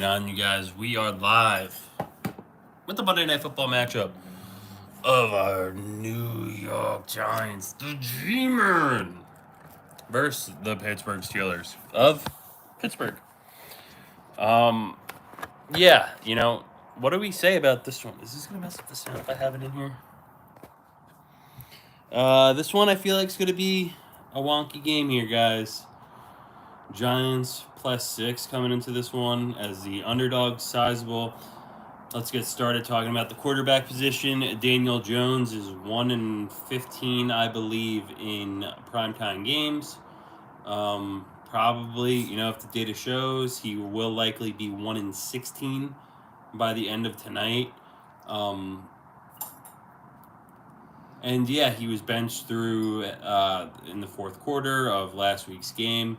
going on, you guys? We are live with the Monday Night Football matchup of our New York Giants, the G-Men, versus the Pittsburgh Steelers of Pittsburgh. Yeah, what do we say about this one? Is this going to mess up the sound if I have it in here? This one I feel like is going to be a wonky game here, guys. Giants +6 coming into this one as the underdog, sizable. Let's get started talking about the quarterback position. Daniel Jones is 1-15, I believe, in primetime games. Probably, if the data shows, he will likely be 1-16 by the end of tonight. And yeah, he was benched through in the fourth quarter of last week's game.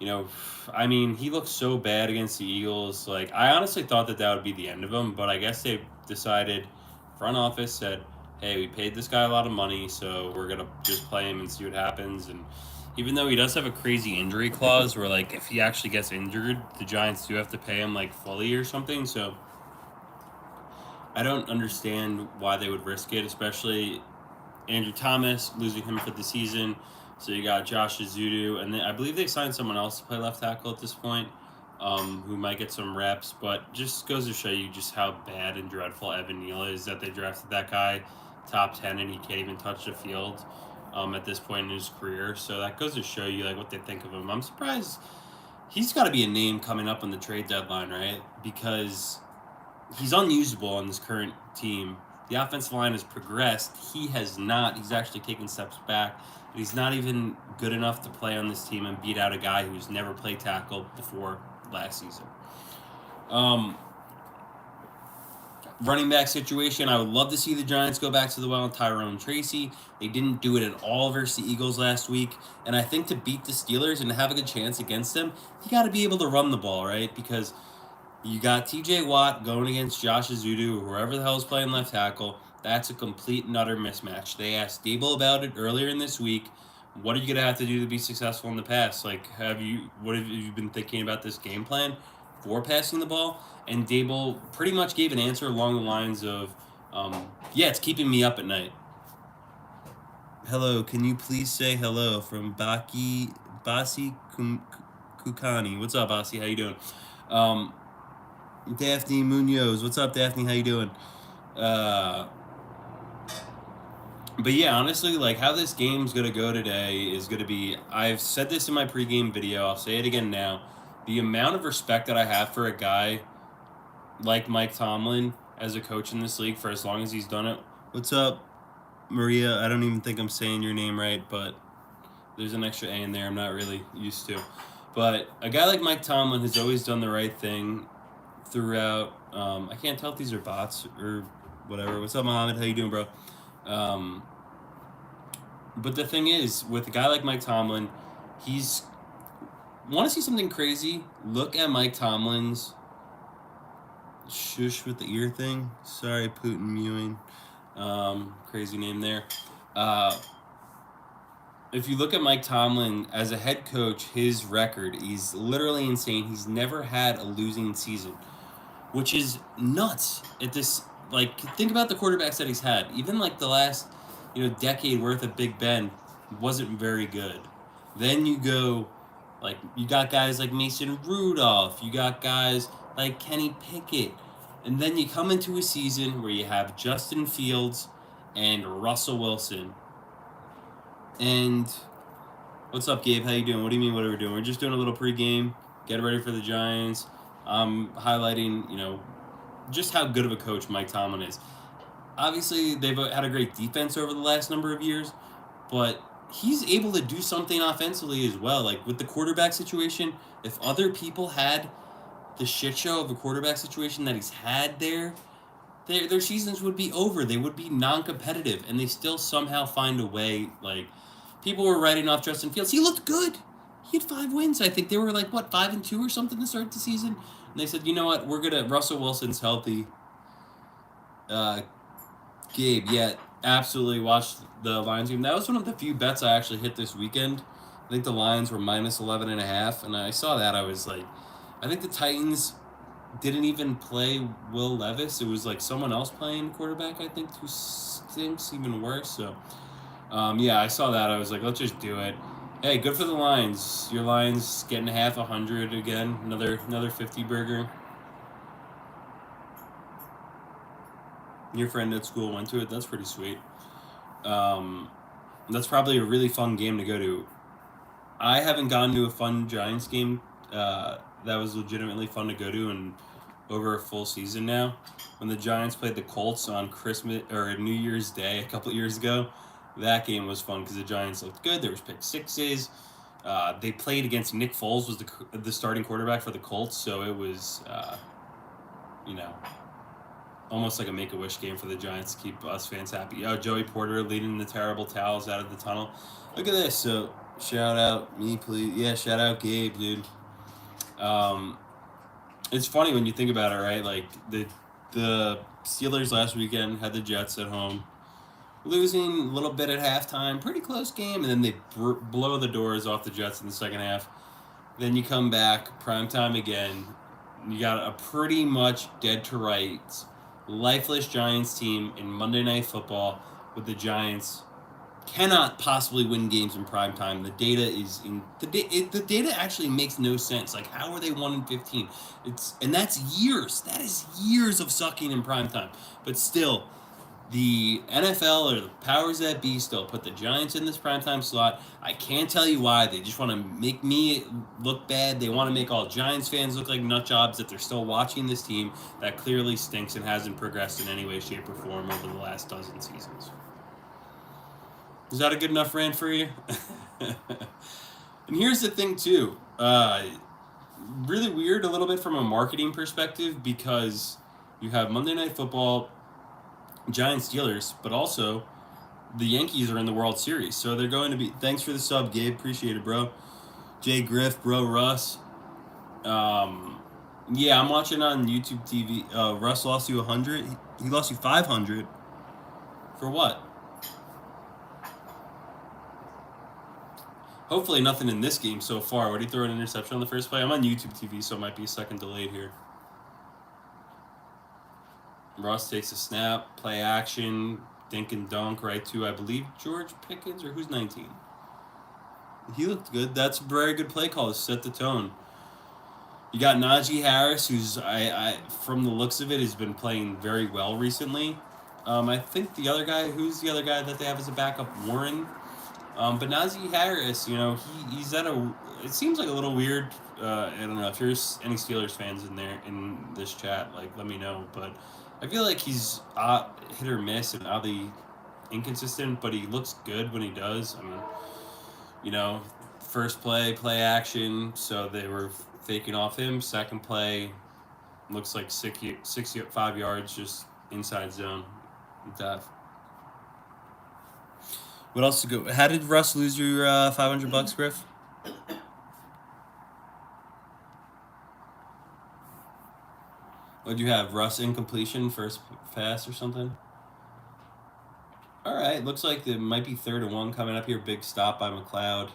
He looked so bad against the Eagles. I honestly thought that would be the end of him, but I guess they decided, front office said, hey, we paid this guy a lot of money, so we're going to just play him and see what happens. And even though he does have a crazy injury clause where, if he actually gets injured, the Giants do have to pay him, fully or something. So I don't understand why they would risk it, especially Andrew Thomas, losing him for the season. So you got Josh Azudu, and then I believe they signed someone else to play left tackle at this point, who might get some reps. But just goes to show you just how bad and dreadful Evan Neal is that they drafted that guy top 10 and he can't even touch the field at this point in his career. So that goes to show you what they think of him. I'm surprised he's got to be a name coming up on the trade deadline, right? Because he's unusable on this current team. The offensive line has progressed. He has not. He's actually taken steps back. He's not even good enough to play on this team and beat out a guy who's never played tackle before last season. Running back situation, I would love to see the Giants go back to the well and Tyrone Tracy. They didn't do it at all versus the Eagles last week. And I think to beat the Steelers and to have a good chance against them, you got to be able to run the ball, right? Because you got TJ Watt going against Josh Azudu, or whoever the hell is playing left tackle. That's a complete and utter mismatch. They asked Dable about it earlier in this week. What are you going to have to do to be successful in the pass? What have you been thinking about this game plan for passing the ball? And Dable pretty much gave an answer along the lines of, it's keeping me up at night. Hello, can you please say hello from Basi Kukani? What's up, Basi? How you doing? Daphne Munoz. What's up, Daphne? How you doing? But yeah, honestly, how this game's going to go today is going to be, I've said this in my pregame video, I'll say it again now, the amount of respect that I have for a guy like Mike Tomlin as a coach in this league for as long as he's done it. What's up, Maria? I don't even think I'm saying your name right, but there's an extra A in there I'm not really used to. But a guy like Mike Tomlin has always done the right thing throughout. I can't tell if these are bots or whatever. What's up, Mohammed? How you doing, bro? But the thing is, with a guy like Mike Tomlin, want to see something crazy? Look at Mike Tomlin's shush with the ear thing. Sorry, Putin mewing. Crazy name there. If you look at Mike Tomlin as a head coach, his record, he's literally insane. He's never had a losing season, which is nuts at this. Think about the quarterbacks that he's had. Even the last, decade worth of Big Ben wasn't very good. Then you go, you got guys like Mason Rudolph. You got guys like Kenny Pickett. And then you come into a season where you have Justin Fields and Russell Wilson. And what's up, Gabe? How you doing? What do you mean what are we doing? We're just doing a little pregame. Get ready for the Giants. Highlighting, just how good of a coach Mike Tomlin is. Obviously, they've had a great defense over the last number of years, but he's able to do something offensively as well. With the quarterback situation, if other people had the shit show of a quarterback situation that he's had their seasons would be over. They would be non-competitive, and they still somehow find a way. People were writing off Justin Fields. He looked good. He had 5 wins. I think they were 5-2 or something to start the season. And they said, you know what, Russell Wilson's healthy. Gabe, yeah, absolutely watched the Lions game. That was one of the few bets I actually hit this weekend. I think the Lions were -11.5, and I saw that. I was I think the Titans didn't even play Will Levis. It was like someone else playing quarterback, I think, who stinks even worse. So, yeah, I saw that. I was like, let's just do it. Hey, good for the Lions. Your Lions getting half 100 again. Another 50 burger. Your friend at school went to it. That's pretty sweet. That's probably a really fun game to go to. I haven't gone to a fun Giants game that was legitimately fun to go to in over a full season now. When the Giants played the Colts on Christmas or New Year's Day a couple years ago, that game was fun because the Giants looked good. There was pick sixes. They played against Nick Foles was the starting quarterback for the Colts, so it was you know almost like a Make-A-Wish game for the Giants to keep us fans happy. Oh, Joey Porter leading the terrible towels out of the tunnel. Look at this. So, shout out me, please. Yeah, shout out Gabe, dude. It's funny when you think about it, right? Like, the Steelers last weekend had the Jets at home. Losing a little bit at halftime. Pretty close game. And then they blow the doors off the Jets in the second half. Then you come back, primetime again. You got a pretty much dead to rights lifeless Giants team in Monday Night Football with the Giants cannot possibly win games in prime time. The data is the data actually makes no sense. Like, how are they 1-15? And that's years. That is years of sucking in prime time. But still, the NFL or the powers that be still put the Giants in this primetime slot. I can't tell you why. They just want to make me look bad. They want to make all Giants fans look like nut jobs that they're still watching this team that clearly stinks and hasn't progressed in any way, shape, or form over the last dozen seasons. Is that a good enough rant for you? And here's the thing, too. Really weird a little bit from a marketing perspective because you have Monday Night Football, Giants Steelers, but also the Yankees are in the World Series, so they're going to be. Thanks for the sub, Gabe. Appreciate it, bro. Jay Griff, bro, Russ. Yeah, I'm watching on YouTube TV. Russ lost you 100. He lost you 500. For what? Hopefully nothing in this game so far. Would he throw an interception on the first play? I'm on YouTube TV, so it might be a second delayed here. Russ takes a snap, play action, dink and dunk right to, I believe, George Pickens, or who's 19? He looked good. That's a very good play call to set the tone. You got Najee Harris, who's, I from the looks of it, has been playing very well recently. I think who's the other guy that they have as a backup? Warren. But Najee Harris, he's at it seems like a little weird. I don't know if there's any Steelers fans in this chat, like, let me know, but I feel like he's hit or miss and oddly inconsistent, but he looks good when he does. I mean, first play action, so they were faking off him. Second play, looks like 5 yards, just inside zone. What else to go? How did Russ lose your $500, Griff? What'd you have? Russ incompletion, first pass or something? All right, looks like there might be 3rd and 1 coming up here. Big stop by McLeod.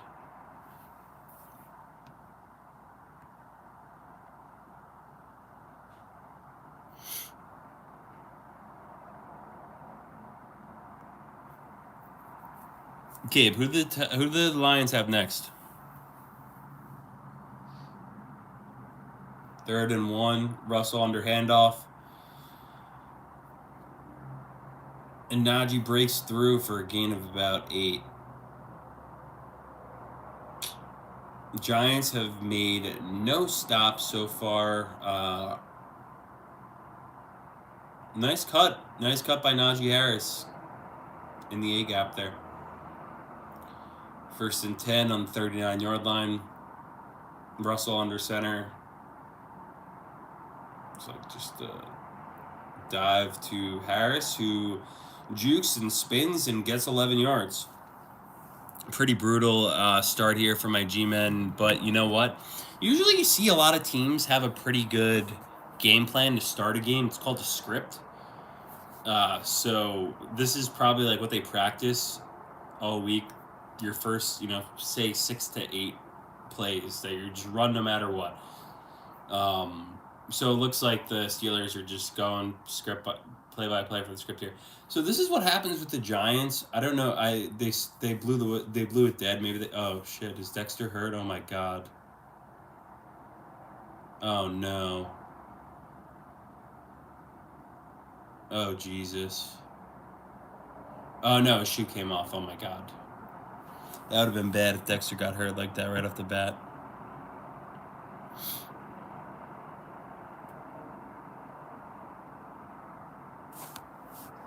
Gabe, who do the Lions have next? 3rd and 1. Russell under handoff. And Najee breaks through for a gain of about 8. The Giants have made no stops so far. Nice cut by Najee Harris in the A-gap there. 1st and 10 on the 39-yard line. Russell under center. It's like just a dive to Harris, who jukes and spins and gets 11 yards. Pretty brutal start here for my G-men, but you know what? Usually you see a lot of teams have a pretty good game plan to start a game. It's called a script. So this is probably like what they practice all week. Your first, say 6 to 8 plays that you just run no matter what. So it looks like the Steelers are just going play by play for the script here. So this is what happens with the Giants. I don't know. They blew it dead. Maybe they. Oh shit! Is Dexter hurt? Oh my god. Oh no. Oh Jesus. Oh no, his shoe came off. Oh my god. That would have been bad if Dexter got hurt like that right off the bat.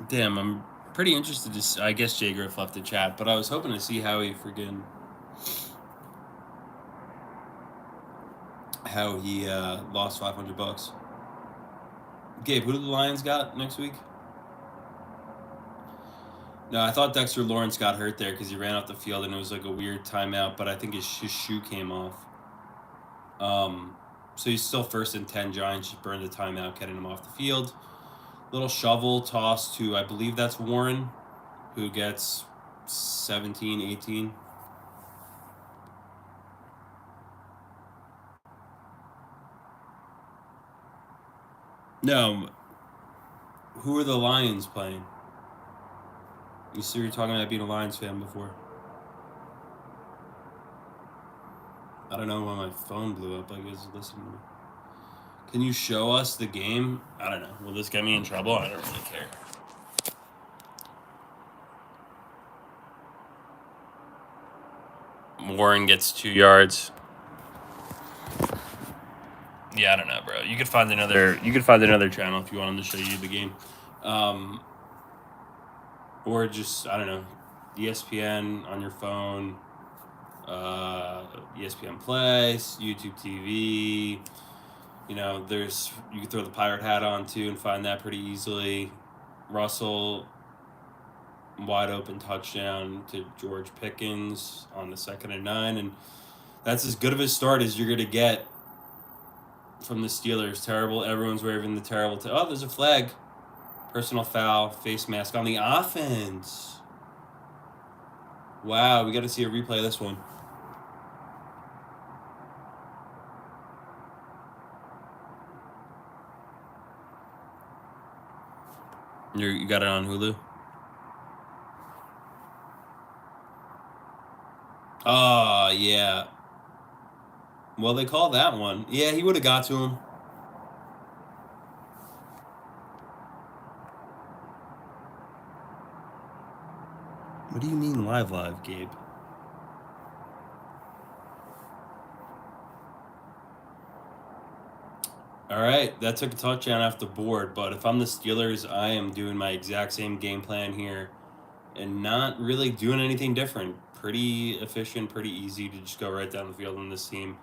Damn, I'm pretty interested to. I guess Jay Griff left the chat, but I was hoping to see how he lost $500. Gabe, who do the Lions got next week? No, I thought Dexter Lawrence got hurt there because he ran off the field and it was like a weird timeout, but I think his shoe came off. So he's still 1st and 10. Giants just burned the timeout, getting him off the field. Little shovel toss to, I believe that's Warren, who gets 17, 18. No, who are the Lions playing? You see, you're talking about being a Lions fan before. I don't know why my phone blew up. I guess listening to me. Can you show us the game? I don't know. Will this get me in trouble? I don't really care. Warren gets 2 yards. Yeah, I don't know, bro. You could find another. You could find another channel if you want them to show you the game, or just I don't know, ESPN on your phone, ESPN Play, YouTube TV. You know, you can throw the pirate hat on too and find that pretty easily. Russell, wide open touchdown to George Pickens on the 2nd and 9, and that's as good of a start as you're gonna get from the Steelers. Terrible. Everyone's waving the terrible. Oh, there's a flag. Personal foul. Face mask on the offense. Wow, we got to see a replay of this one. You got it on Hulu? Oh, yeah. Well, they call that one. Yeah, he would have got to him. What do you mean live, Gabe? All right, that took a touchdown off the board, but if I'm the Steelers, I am doing my exact same game plan here and not really doing anything different. Pretty efficient, pretty easy to just go right down the field on this team.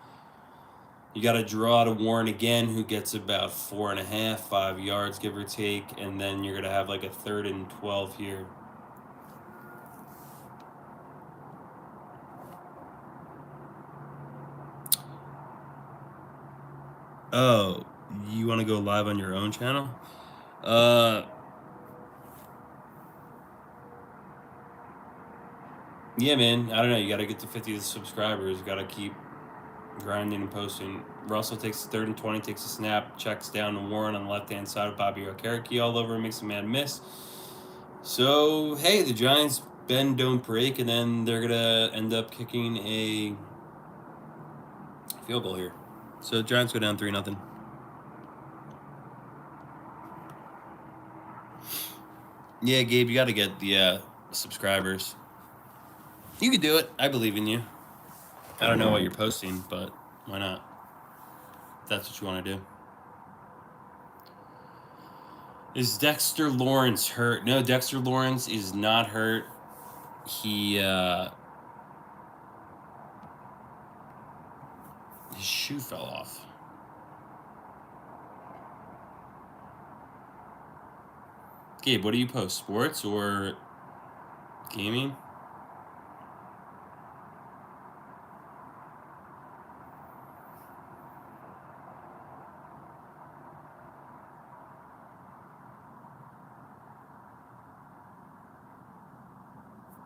You got to draw to Warren again, who gets about 4.5, 5 yards, give or take, and then you're going to have like a 3rd and 12 here. Oh, you want to go live on your own channel? Yeah, man. I don't know. You got to get to 50 subscribers. You got to keep grinding and posting. Russell takes 3rd and 20, takes a snap, checks down to Warren on the left-hand side of Bobby Okereke all over, makes a man miss. So, hey, the Giants bend, don't break, and then they're going to end up kicking a field goal here. So, the Giants go down 3-0. Yeah, Gabe, you got to get the subscribers. You can do it. I believe in you. I don't know what you're posting, but why not? If that's what you want to do. Is Dexter Lawrence hurt? No, Dexter Lawrence is not hurt. He, his shoe fell off. Gabe, what do you post? Sports or gaming?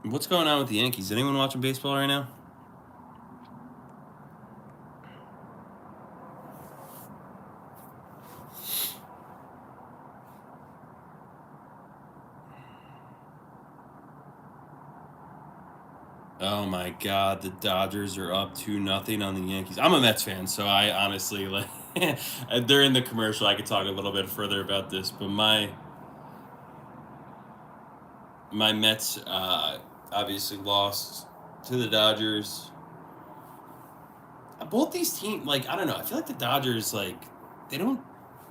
What's going on with the Yankees? Anyone watching baseball right now? Oh my God, the Dodgers are up 2-0 on the Yankees. I'm a Mets fan, so I honestly like during the commercial I could talk a little bit further about this, but my Mets obviously lost to the Dodgers. Both these teams, like, I don't know, I feel like the Dodgers, like, they don't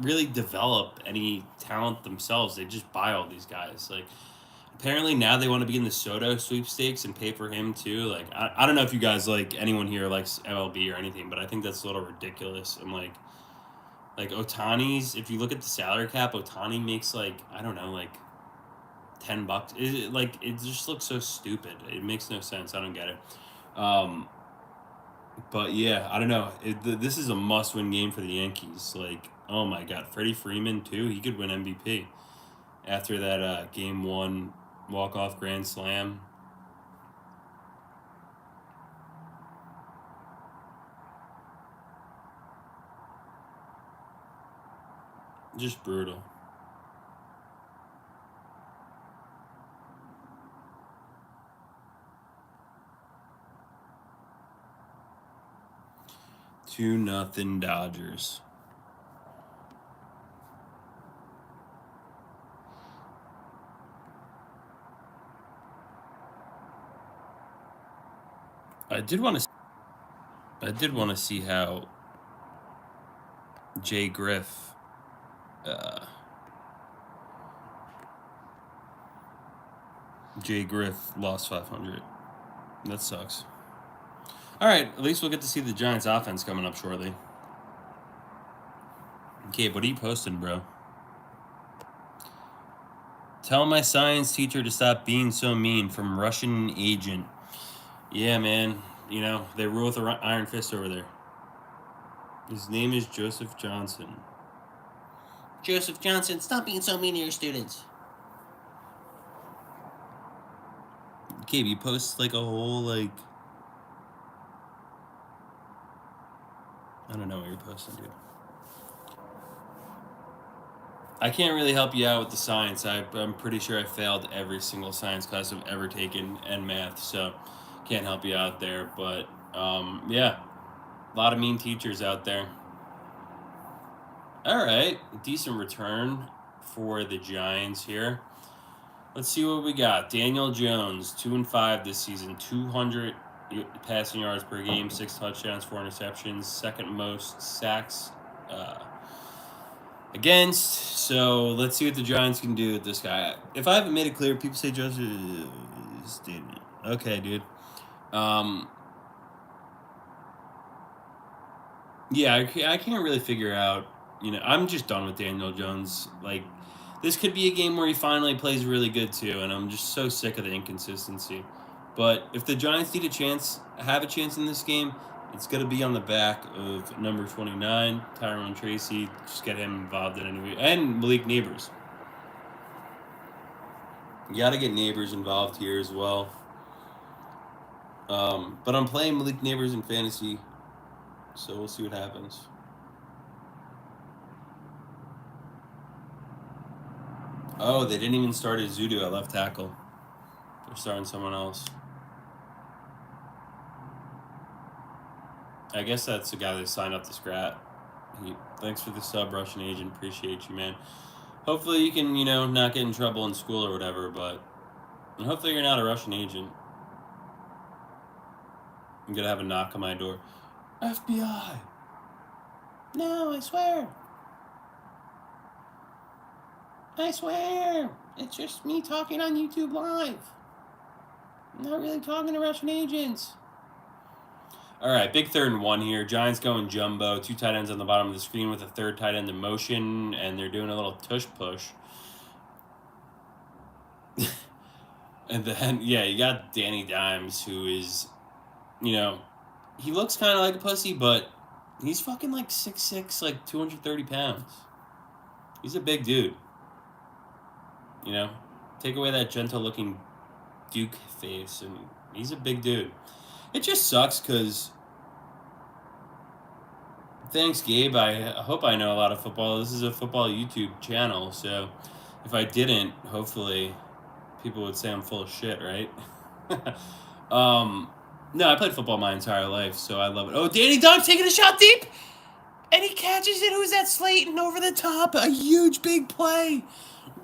really develop any talent themselves. They just buy all these guys. Like, apparently now they want to be in the Soto sweepstakes and pay for him too. Like, I don't know if you guys like anyone here likes MLB or anything, but I think that's a little ridiculous. And like Otani's, if you look at the salary cap, Otani makes like, I don't know, like $10. It just looks so stupid. It makes no sense. I don't get it. But yeah, I don't know. This is a must-win game for the Yankees. Like, oh my God, Freddie Freeman too. He could win MVP after that game one walk-off grand slam. Just brutal. Two nothing Dodgers. I did want to see how Jay Griff lost 500. That sucks. All right, at least we'll get to see the Giants offense coming up shortly. Okay, what are you posting, bro? Tell my science teacher to stop being so mean, from Russian agent. Yeah, man. You know, they rule with an iron fist over there. His name is Joseph Johnson. Joseph Johnson, stop being so mean to your students. Gabe, you post like a whole, like, I don't know what you're posting, dude. I can't really help you out with the science. I'm pretty sure I failed every single science class I've ever taken and math, so can't help you out there. But yeah, a lot of mean teachers out there. All right, decent return for the Giants here. Let's see what we got. Daniel Jones, 2-5 this season, 200 passing yards per game, 6 touchdowns, 4 interceptions, second most sacks against. So let's see what the Giants can do with this guy. If I haven't made it clear, people say Joseph statement. Okay, dude. Yeah, I can't really figure out. You know, I'm just done with Daniel Jones. Like, this could be a game where he finally plays really good too, and I'm just so sick of the inconsistency. But if the Giants need have a chance in this game, it's going to be on the back of number 29, Tyrone Tracy. Just get him involved in any way. And Malik Neighbors. You got to get Neighbors involved here as well. But I'm playing Malik Neighbors in fantasy, so we'll see what happens. Oh, they didn't even start Zudu at left tackle. They're starting someone else. I guess that's the guy that signed up to Scrat. Thanks for the sub, Russian agent. Appreciate you, man. Hopefully you can, not get in trouble in school or whatever, but hopefully you're not a Russian agent. I'm going to have a knock on my door. FBI! No, I swear! I swear! It's just me talking on YouTube Live. I'm not really talking to Russian agents. All right, big 3rd and 1 here. Giants going jumbo. 2 tight ends on the bottom of the screen with a 3rd tight end in motion, and they're doing a little tush push. And then, yeah, you got Danny Dimes, who is, he looks kind of like a pussy, but he's fucking like 6'6", like 230 pounds. He's a big dude. Take away that gentle-looking Duke face, and he's a big dude. It just sucks because, thanks, Gabe. I hope I know a lot of football. This is a football YouTube channel, so if I didn't, hopefully people would say I'm full of shit, right? No, I played football my entire life, so I love it. Oh, Danny Dimes taking a shot deep, and he catches it. Who's that? Slayton over the top. A huge big play.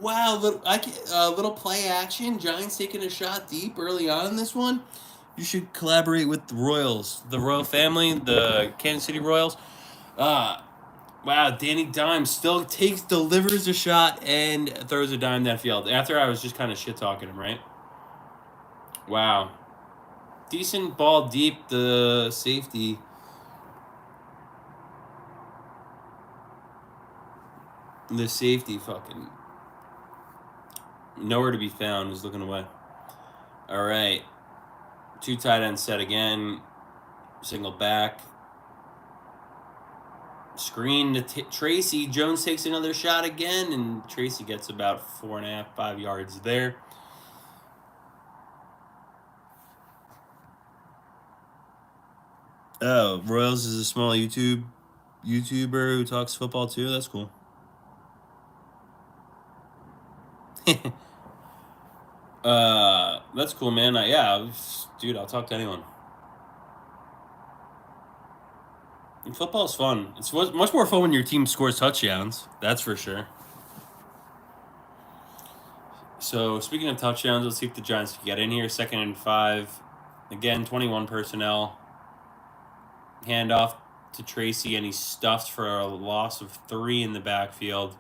Wow, little play action. Giants taking a shot deep early on in this one. You should collaborate with the Royals, the Royal family, the Kansas City Royals. Uh, wow, Danny Dimes still delivers a shot and throws a dime that field. After I was just kind of shit talking him, right? Wow. Decent ball deep, the safety. The safety fucking nowhere to be found. Is looking away. All right. 2 tight ends set again. Single back. Screen to Tracy. Jones takes another shot again, and Tracy gets about 4.5, 5 yards there. Oh, Royals is a small YouTuber who talks football too. That's cool. That's cool, man. Dude, I'll talk to anyone. And football's fun. It's much more fun when your team scores touchdowns. That's for sure. So, speaking of touchdowns, let's see if the Giants can get in here. 2nd and 5. Again, 21 personnel. Handoff to Tracy, and he's stuffed for a loss of 3 in the backfield.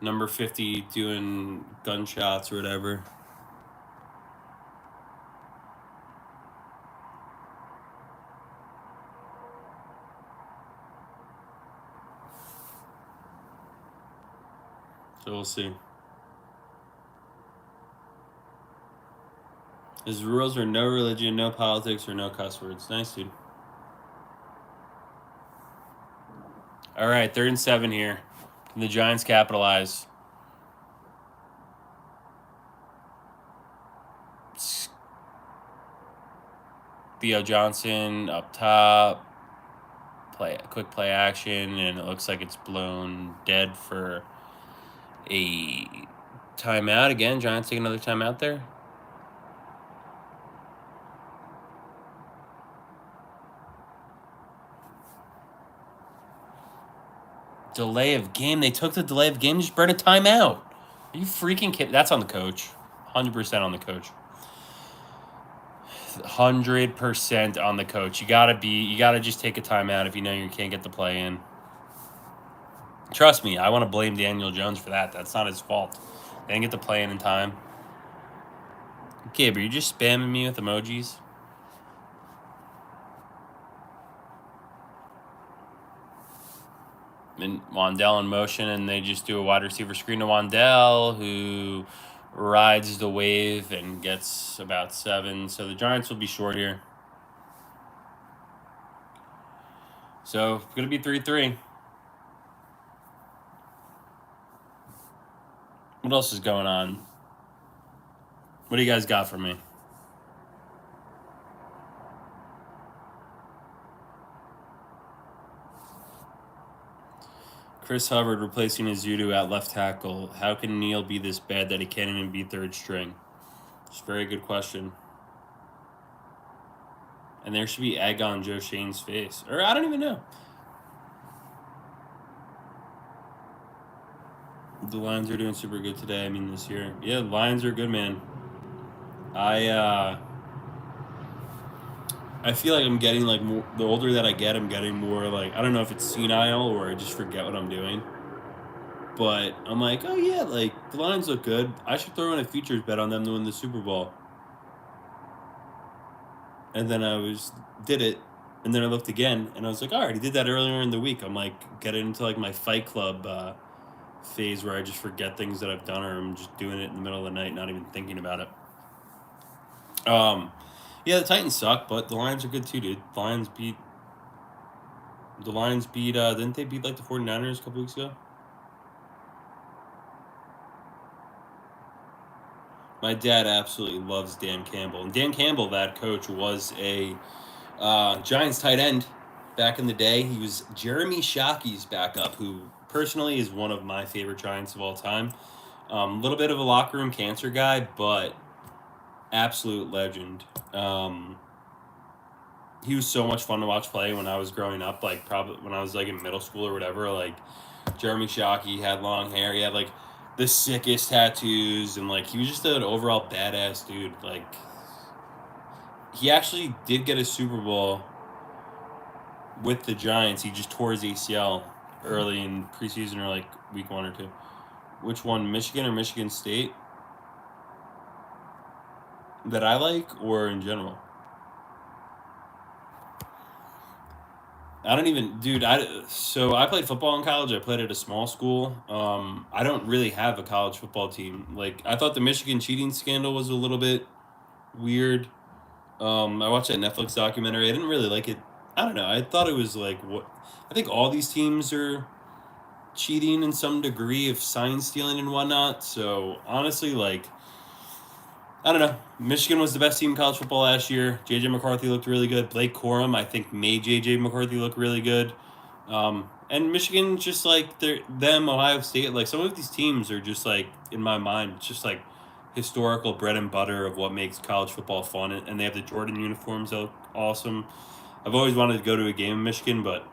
Number 50 doing gunshots or whatever. So we'll see. His rules are no religion, no politics, or no cuss words. Nice, dude. All right, 3rd and 7 here. Can the Giants capitalize? Theo Johnson up top. Quick play action, and it looks like it's blown dead for a timeout again. Giants take another timeout there. Delay of game. They took the delay of game. Just burn a timeout. Are you freaking kidding? That's on the coach. 100% on the coach. 100% on the coach. You gotta just take a timeout if you know you can't get the play in. Trust me, I want to blame Daniel Jones for that. That's not his fault. They didn't get the play in time. Okay, but you're just spamming me with emojis. And Wandell in motion, and they just do a wide receiver screen to Wandell, who rides the wave and gets about 7. So the Giants will be short here. So it's going to be 3-3. What else is going on? What do you guys got for me? Chris Hubbard replacing Azudu at left tackle. How can Neal be this bad that he can't even be 3rd string? It's a very good question. And there should be egg on Joe Shane's face. Or I don't even know. The Lions are doing super good today. I mean, this year. Yeah, the Lions are good, man. I feel like I'm getting like more. The older that I get, I'm getting more like, I don't know if it's senile or I just forget what I'm doing. But I'm like, oh yeah, like the Lions look good. I should throw in a futures bet on them to win the Super Bowl. And then did it, and then I looked again, and I was like, all right, he did that earlier in the week. I'm like getting into like my Fight Club phase where I just forget things that I've done, or I'm just doing it in the middle of the night, not even thinking about it. Yeah, the Titans suck, but the Lions are good too, dude. The Lions beat. Didn't they beat like the 49ers a couple weeks ago? My dad absolutely loves Dan Campbell. And Dan Campbell, that coach, was a Giants tight end back in the day. He was Jeremy Shockey's backup, who personally is one of my favorite Giants of all time. A little bit of a locker room cancer guy, but absolute legend. He was so much fun to watch play when I was growing up, like probably when I was like in middle school or whatever. Like Jeremy Shockey had long hair. He had like the sickest tattoos, and like he was just an overall badass dude. Like he actually did get a Super Bowl with the Giants. He just tore his ACL early in preseason or like week 1 or 2. Which one, Michigan or Michigan State? That I like, or in general? I don't even, dude. So I played football in college. I played at a small school. I don't really have a college football team. Like I thought the Michigan cheating scandal was a little bit weird. I watched that Netflix documentary. I didn't really like it. I don't know. I thought it was like what I think all these teams are cheating in some degree of sign stealing and whatnot. So honestly, like I don't know. Michigan was the best team in college football last year. JJ McCarthy looked really good. Blake Corum, I think, made JJ McCarthy look really good. And Michigan, just like them, Ohio State, like some of these teams are just like in my mind, just like historical bread and butter of what makes college football fun. And they have the Jordan uniforms that look awesome. I've always wanted to go to a game in Michigan, but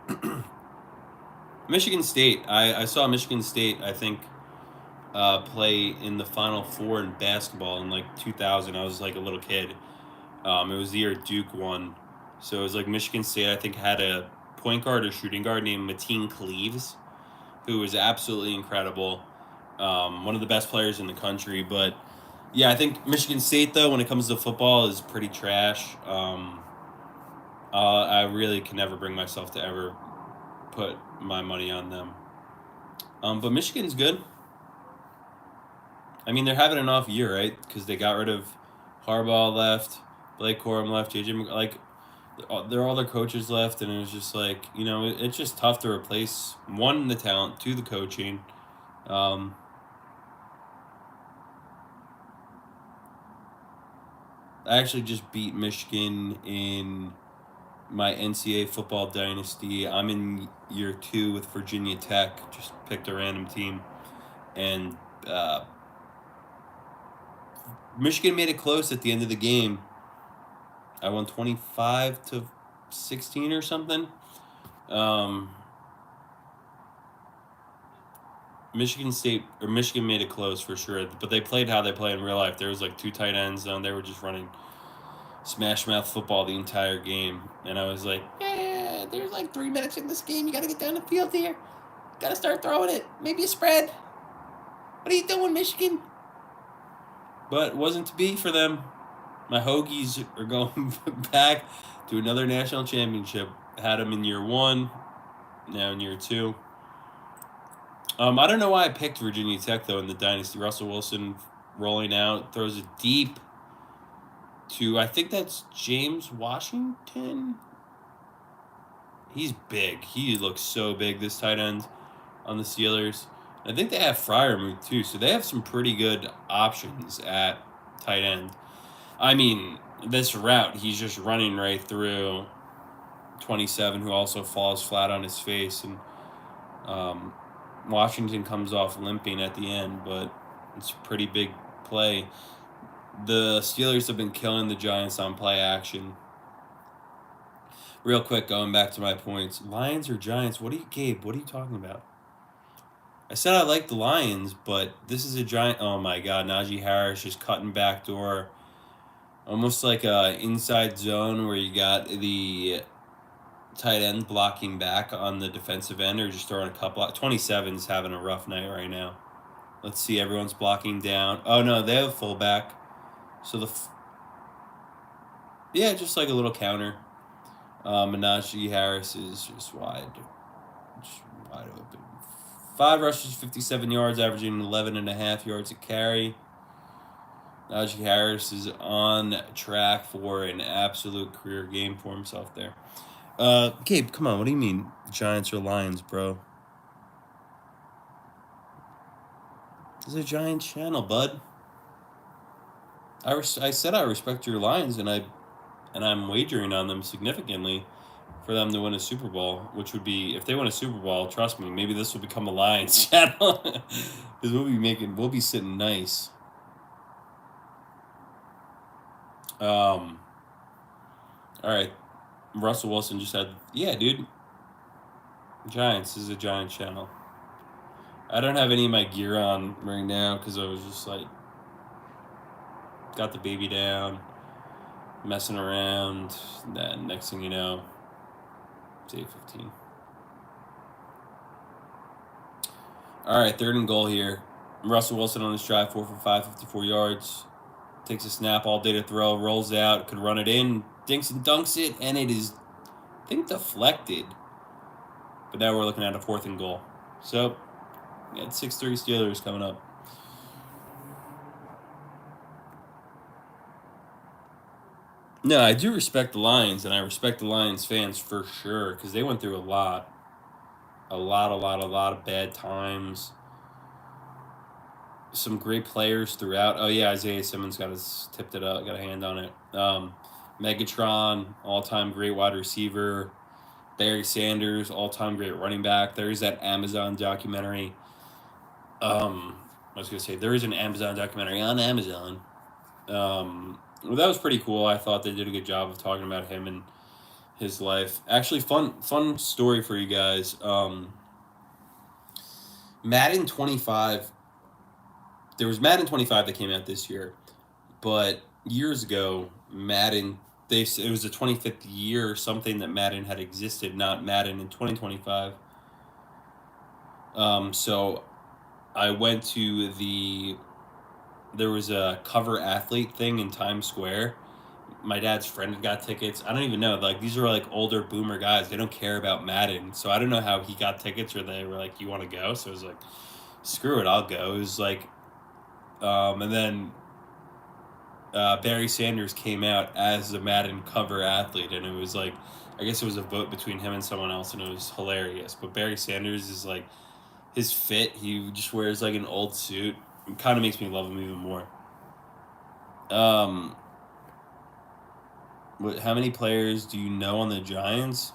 Michigan State, I saw Michigan State, I think, play in the Final Four in basketball in like 2000. I was like a little kid. It was the year Duke won. So it was like Michigan State, I think, had a point guard or shooting guard named Mateen Cleaves, who was absolutely incredible. One of the best players in the country. But yeah, I think Michigan State, though, when it comes to football, is pretty trash. I really can never bring myself to ever put my money on them. But Michigan's good. I mean, they're having an off year, right? Because they got rid of Harbaugh left, Blake Corum left, JJ like they're all their coaches left, and it was just like it's just tough to replace one the talent, two the coaching. Um, I actually just beat Michigan in my NCAA football dynasty. I'm in year 2 with Virginia Tech. Just picked a random team, and Michigan made it close at the end of the game. I won 25-16 or something. Um, Michigan made it close for sure, but they played how they play in real life. There was like 2 tight ends, and they were just running smash mouth football the entire game. And I was like, yeah, there's like 3 minutes in this game. You got to get down the field here. Got to start throwing it. Maybe a spread. What are you doing, Michigan? But it wasn't to be for them. My Hokies are going back to another national championship. Had them in year 1, now in year 2. I don't know why I picked Virginia Tech, though, in the dynasty. Russell Wilson rolling out, throws it deep to, I think that's James Washington. He's big. He looks so big, this tight end on the Steelers. I think they have Freiermuth, too, so they have some pretty good options at tight end. I mean, this route, he's just running right through 27, who also falls flat on his face, and Washington comes off limping at the end, but it's a pretty big play. The Steelers have been killing the Giants on play action. Real quick, going back to my points. Lions or Giants? Gabe, what are you talking about? I said I like the Lions, but this is a Giant. Oh my God, Najee Harris just cutting backdoor. Almost like a inside zone where you got the tight end blocking back on the defensive end, or just throwing a couple out. 27's having a rough night right now. Let's see, everyone's blocking down. Oh no, they have a fullback. So just like a little counter. Najee Harris is just wide open. 5 rushes, 57 yards, averaging 11.5 yards a carry. Najee Harris is on track for an absolute career game for himself there. Gabe, come on. What do you mean Giants or Lions, bro? This is a Giants channel, bud. I said I respect your Lions, and I'm wagering on them significantly for them to win a Super Bowl, which would be, if they win a Super Bowl, trust me, maybe this will become a Lions channel, because we'll be sitting nice. All right. Russell Wilson just said, yeah, dude. Giants. This is a Giants channel. I don't have any of my gear on right now because I was just like, got the baby down, messing around. Then next thing you know, it's 8:15. All right, 3rd and goal here. Russell Wilson on this drive, 4 for 5, 54 yards. Takes a snap all day to throw, rolls out, could run it in, dinks and dunks it, and it is, I think, deflected. But now we're looking at a 4th and goal. So, we got 6:30 Steelers coming up. No, I do respect the Lions, and I respect the Lions fans for sure, because they went through a lot of bad times. Some great players throughout. Oh yeah, Isaiah Simmons got a hand on it. Megatron, all-time great wide receiver. Barry Sanders, all-time great running back. There is that Amazon documentary. I was gonna say there is an Amazon documentary on Amazon. Well, that was pretty cool. I thought they did a good job of talking about him and his life. Actually, fun story for you guys. Madden 25. There was Madden 25 that came out this year, but years ago, Madden. It was the 25th year or something that Madden had existed, not Madden in 2025. So I went to there was a cover athlete thing in Times Square. My dad's friend got tickets. I don't even know. Like, these are like older boomer guys. They don't care about Madden. So I don't know how he got tickets, or they were like, you want to go? So I was like, screw it, I'll go. It was like, and then Barry Sanders came out as the Madden cover athlete, and it was like, I guess it was a vote between him and someone else, and it was hilarious. But Barry Sanders is like, his fit, he just wears like an old suit. It kind of makes me love him even more. How many players do you know on the Giants?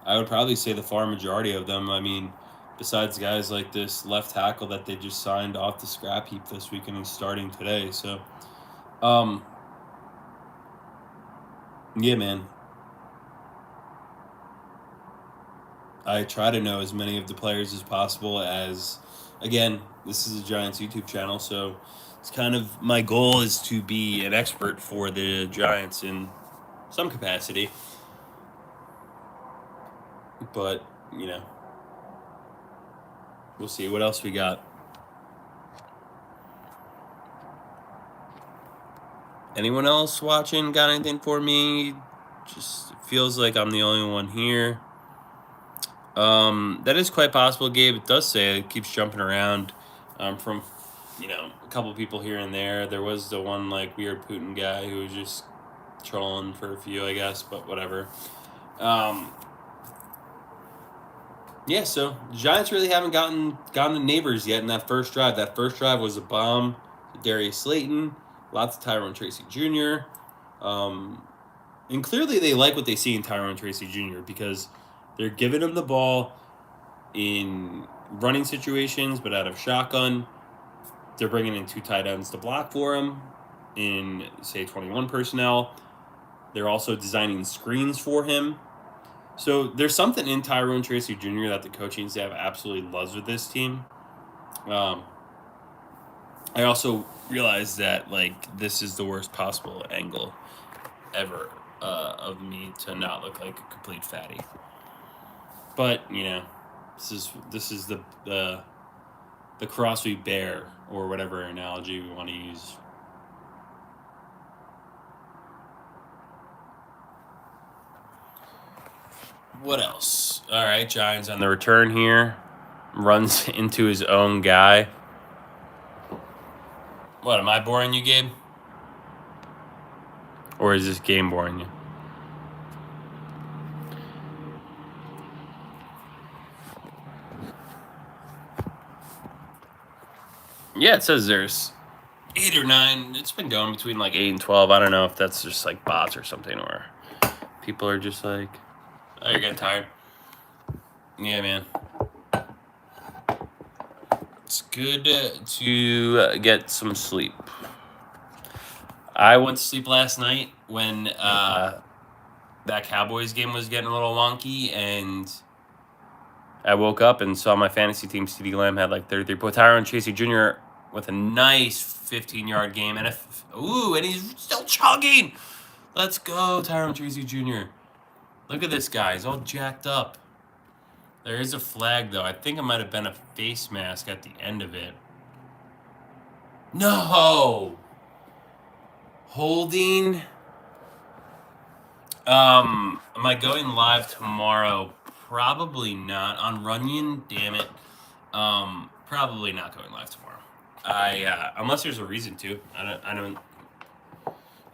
I would probably say the far majority of them. I mean, besides guys like this left tackle that they just signed off the scrap heap this week and he's starting today. So, yeah, man. I try to know as many of the players as possible as, again, this is a Giants YouTube channel, so it's kind of, my goal is to be an expert for the Giants in some capacity. But, we'll see. What else we got? Anyone else watching got anything for me? Just feels like I'm the only one here. That is quite possible, Gabe. It does say it keeps jumping around from, a couple people here and there. There was the one, like, weird Putin guy who was just trolling for a few, I guess, but whatever. Yeah, so the Giants really haven't gotten the neighbors yet in that first drive. That first drive was a bomb to Darius Slayton, lots of Tyrone Tracy Jr. And clearly they like what they see in Tyrone Tracy Jr. because they're giving him the ball in running situations, but out of shotgun. They're bringing in 2 tight ends to block for him in, say, 21 personnel. They're also designing screens for him. So there's something in Tyrone Tracy Jr. that the coaching staff absolutely loves with this team. I also realized that, like, this is the worst possible angle ever of me to not look like a complete fatty. But, this is the cross we bear, or whatever analogy we want to use. What else? All right, Giants on the return here. Runs into his own guy. What, am I boring you, Gabe? Or is this game boring you? Yeah, it says there's 8 or 9. It's been going between like 8 and 12. I don't know if that's just like bots or something, or people are just like, oh, you're getting tired. Yeah, man. It's good to get some sleep. I went to sleep last night when that Cowboys game was getting a little wonky, and I woke up and saw my fantasy team, CeeDee Lamb, had like 33 points. Tyron Tracy Jr. with a nice 15-yard game. And and he's still chugging. Let's go, Tyron Tracy Jr. Look at this guy. He's all jacked up. There is a flag, though. I think it might have been a face mask at the end of it. No! Holding. Am I going live tomorrow? Probably not. On Runyon, damn it. Probably not going live tomorrow. Unless there's a reason to. I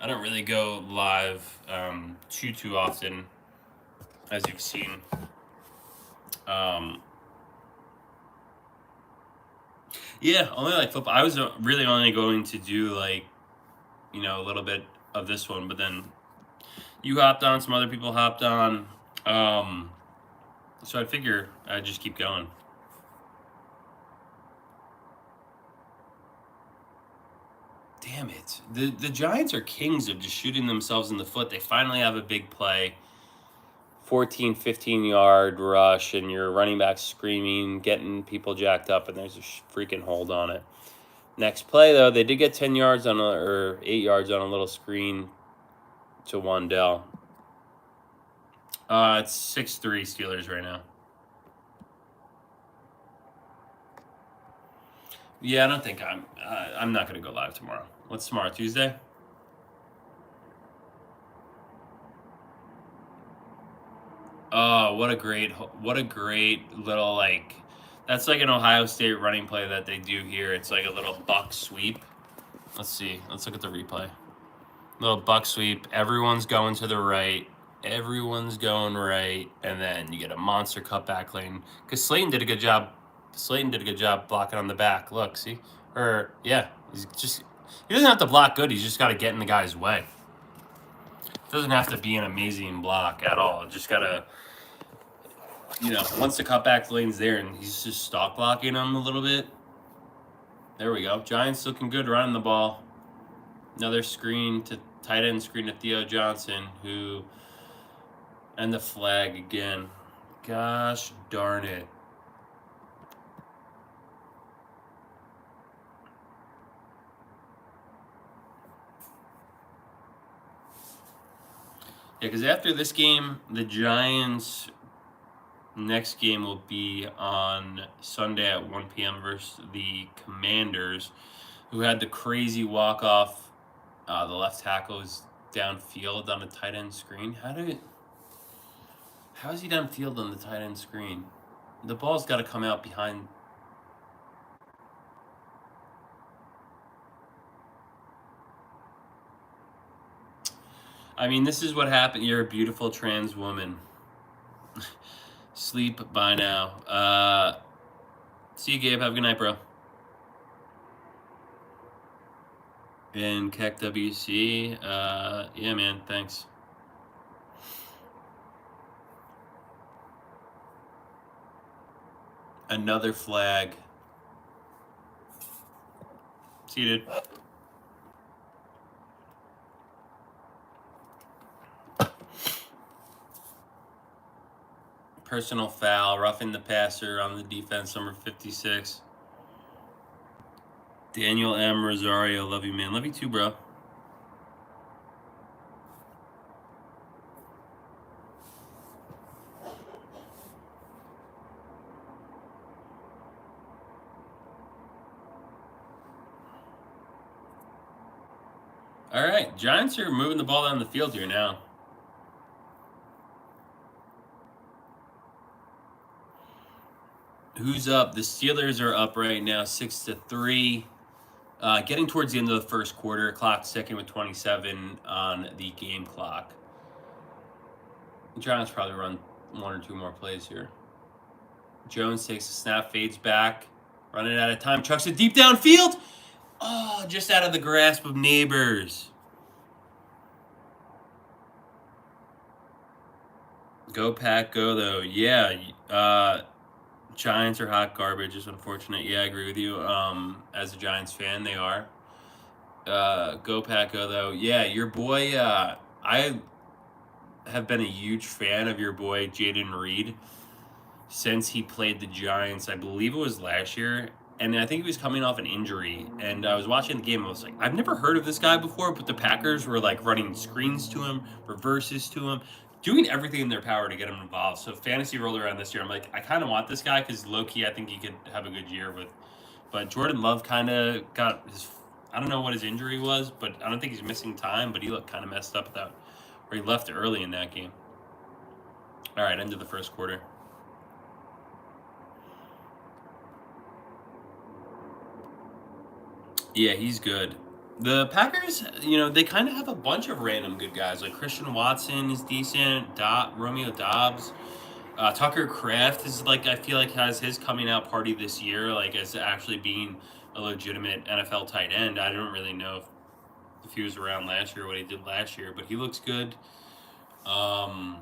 don't really go live too often, as you've seen. Yeah, only like football. I was really only going to do like, a little bit of this one, but then you hopped on, some other people hopped on. So I figure I'd just keep going. Damn it. The Giants are kings of just shooting themselves in the foot. They finally have a big play. 14, 15-yard rush, and your running back screaming, getting people jacked up, and there's a freaking hold on it. Next play, though, they did get 10 yards or 8 yards on a little screen to Wandell. It's 6-3 Steelers right now. Yeah, I don't think I'm not going to go live tomorrow. What's tomorrow, Tuesday? Oh, what a great little, like, that's like an Ohio State running play that they do here. It's like a little buck sweep. Let's see. Let's look at the replay. Little buck sweep. Everyone's going to the right. Everyone's going right. And then you get a monster cutback lane. Because Slayton did a good job. Blocking on the back. Look, see? He doesn't have to block good. He's just got to get in the guy's way. It doesn't have to be an amazing block at all. Just got to, once the cutback lane's there and he's just stalk blocking him a little bit. There we go. Giants looking good running the ball. Another tight end screen to Theo Johnson, and the flag again. Gosh darn it. Yeah, because after this game, the Giants' next game will be on Sunday at 1 p.m. versus the Commanders, who had the crazy walk-off. The left tackle is downfield on a tight end screen. How is he downfield on the tight end screen? The ball's got to come out behind. I mean, this is what happened. You're a beautiful trans woman. Sleep by now. See you, Gabe. Have a good night, bro. And Keck WC. Yeah, man. Thanks. Another flag. See you, dude. Personal foul, roughing the passer on the defense, number 56. Daniel M. Rosario, love you, man. Love you too, bro. All right, Giants are moving the ball down the field here now. Who's up? The Steelers are up right now, 6-3. Getting towards the end of the first quarter. Clock second with 27 on the game clock. The Giants probably run one or two more plays here. Jones takes a snap, fades back, running out of time, chucks it deep downfield. Oh, just out of the grasp of Neighbors. Go Pack, go though. Yeah, Giants are hot garbage. It's unfortunate. Yeah, I agree with you. As a Giants fan, they are. Go Pack Go though. Yeah, your boy. I have been a huge fan of your boy Jaden Reed since he played the Giants. I believe it was last year, and I think he was coming off an injury. And I was watching the game. I was like, I've never heard of this guy before, but the Packers were like running screens to him, reverses to him, doing everything in their power to get him involved. So fantasy rolled around this year. I'm like, I kind of want this guy because low key, I think he could have a good year with. But Jordan Love kind of got his. I don't know what his injury was, but I don't think he's missing time. But he looked kind of messed up without, or he left early in that game. All right, end of the first quarter. Yeah, he's good. The Packers, they kind of have a bunch of random good guys. Like Christian Watson is decent. Romeo Dobbs. Tucker Kraft is like, I feel like has his coming out party this year, like as actually being a legitimate NFL tight end. I don't really know if he was around last year, what he did last year, but he looks good. Um,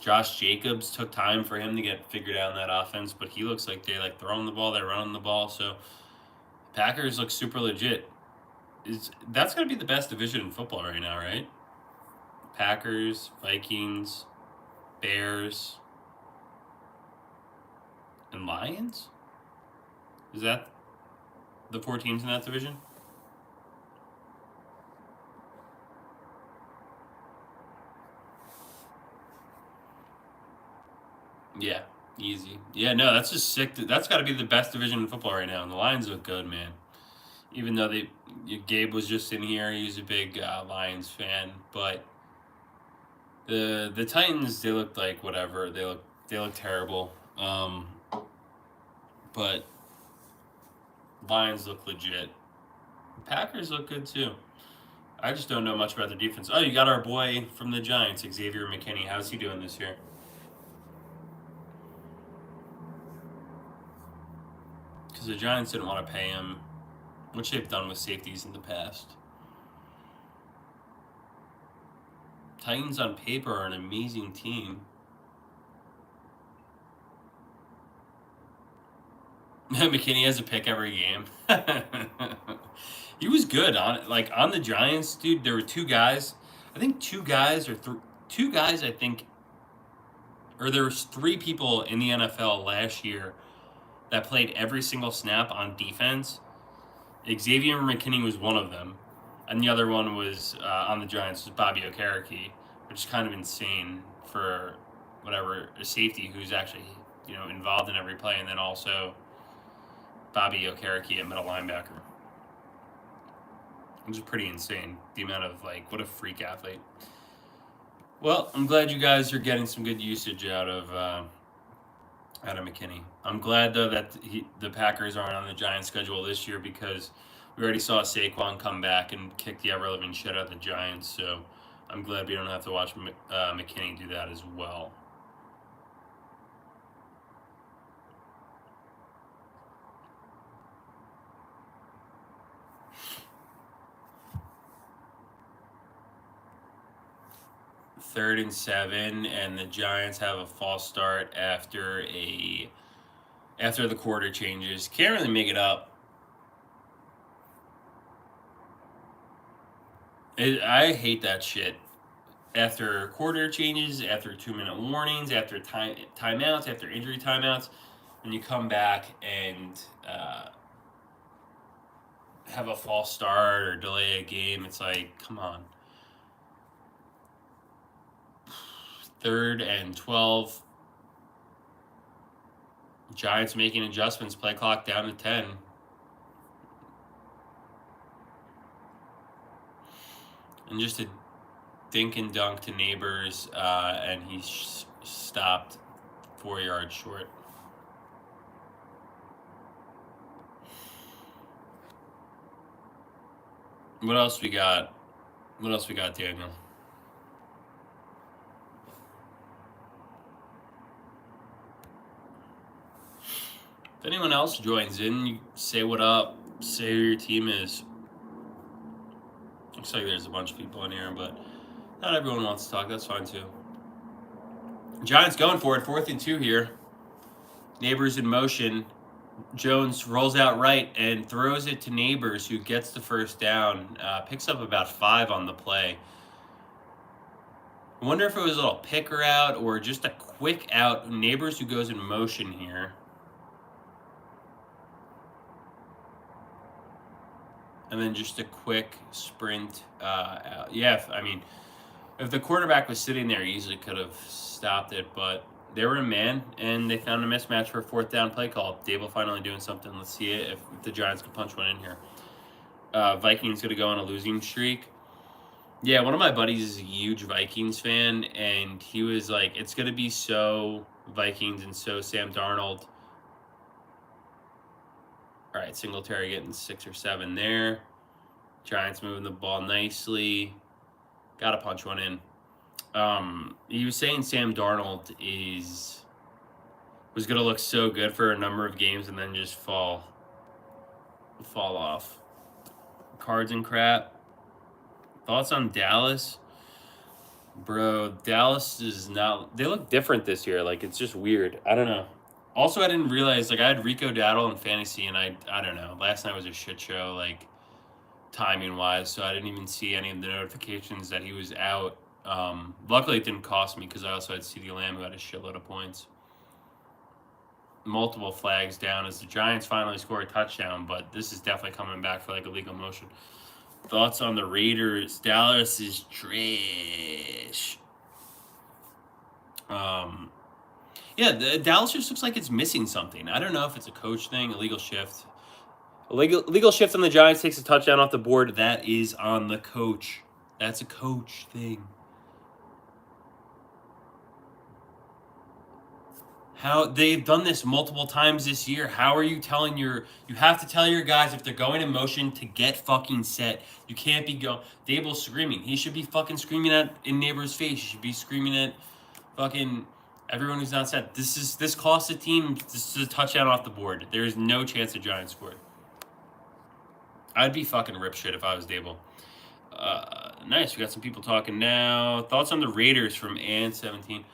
Josh Jacobs took time for him to get figured out in that offense, but he looks like they like throwing the ball, they're running the ball. So Packers look super legit. That's gonna be the best division in football right now, right? Packers, Vikings, Bears, and Lions. Is that the four teams in that division? Yeah, easy. Yeah, no, that's just sick. That's got to be the best division in football right now. And the Lions look good, man. Even though Gabe was just in here, he's a big Lions fan, but the Titans, they looked like whatever. They look terrible. But Lions look legit. Packers look good too. I just don't know much about their defense. Oh, you got our boy from the Giants, Xavier McKinney. How's he doing this year? Because the Giants didn't want to pay him, which they've done with safeties in the past. Titans on paper are an amazing team. McKinney has a pick every game. He was good on the Giants, dude. There were two guys. I think two guys. I think, or there was three people in the NFL last year that played every single snap on defense. Xavier McKinney was one of them, and the other one was on the Giants was Bobby Okereke, which is kind of insane for whatever a safety who's actually involved in every play, and then also Bobby Okereke at middle linebacker. Which is pretty insane. The amount of what a freak athlete. Well, I'm glad you guys are getting some good usage out of McKinney. I'm glad though that the Packers aren't on the Giants' schedule this year because we already saw Saquon come back and kick the ever-living shit out of the Giants. So I'm glad we don't have to watch McKinney do that as well. Third and 7, and the Giants have a false start after the quarter changes. Can't really make it up. I hate that shit. After quarter changes, after 2-minute warnings, after timeouts, after injury timeouts, when you come back and have a false start or delay a game, it's like, come on. 3rd and 12. Giants making adjustments, play clock down to 10. And just a dink and dunk to Neighbors, and he stopped 4 yards short. What else we got? Daniel? If anyone else joins in, you say what up, say who your team is. Looks like there's a bunch of people in here, but not everyone wants to talk. That's fine too. Giants going for it. 4th and 2 here. Neighbors in motion. Jones rolls out right and throws it to Neighbors, who gets the first down, picks up about 5 on the play. I wonder if it was a little picker out or just a quick out. Neighbors, who goes in motion here. And then just a quick sprint out. Yeah, I mean, if the quarterback was sitting there, he easily could have stopped it, but they were in man, and they found a mismatch for a 4th down play call. Dable finally doing something. Let's see if the Giants can punch one in here. Vikings going to go on a losing streak. Yeah, one of my buddies is a huge Vikings fan, and he was like, it's going to be so Vikings and so Sam Darnold. All right, Singletary getting 6 or 7 there. Giants moving the ball nicely. Got to punch one in. He was saying Sam Darnold was going to look so good for a number of games and then just fall off. Cards and crap. Thoughts on Dallas? Bro, Dallas is not... They look different this year. Like, it's just weird. I don't know. Also, I didn't realize, like, I had Rico Dowdle in fantasy, and I don't know. Last night was a shit show, like, timing-wise, so I didn't even see any of the notifications that he was out. Luckily, it didn't cost me, because I also had CeeDee Lamb, who had a shitload of points. Multiple flags down as the Giants finally score a touchdown, but this is definitely coming back for, like, illegal motion. Thoughts on the Raiders? Dallas is trash. Yeah, Dallas just looks like it's missing something. I don't know if it's a coach thing, illegal shift. Illegal shift on the Giants takes a touchdown off the board. That is on the coach. That's a coach thing. How they've done this multiple times this year. How are you telling you have to tell your guys if they're going in motion to get fucking set. You can't be Dable's screaming. He should be fucking screaming in Neighbor's face. You should be screaming at fucking everyone who's not set. This cost the team. This is a touchdown off the board. There is no chance the Giants scored. I'd be fucking rip shit if I was Dable. Nice. We got some people talking now. Thoughts on the Raiders from Ann17.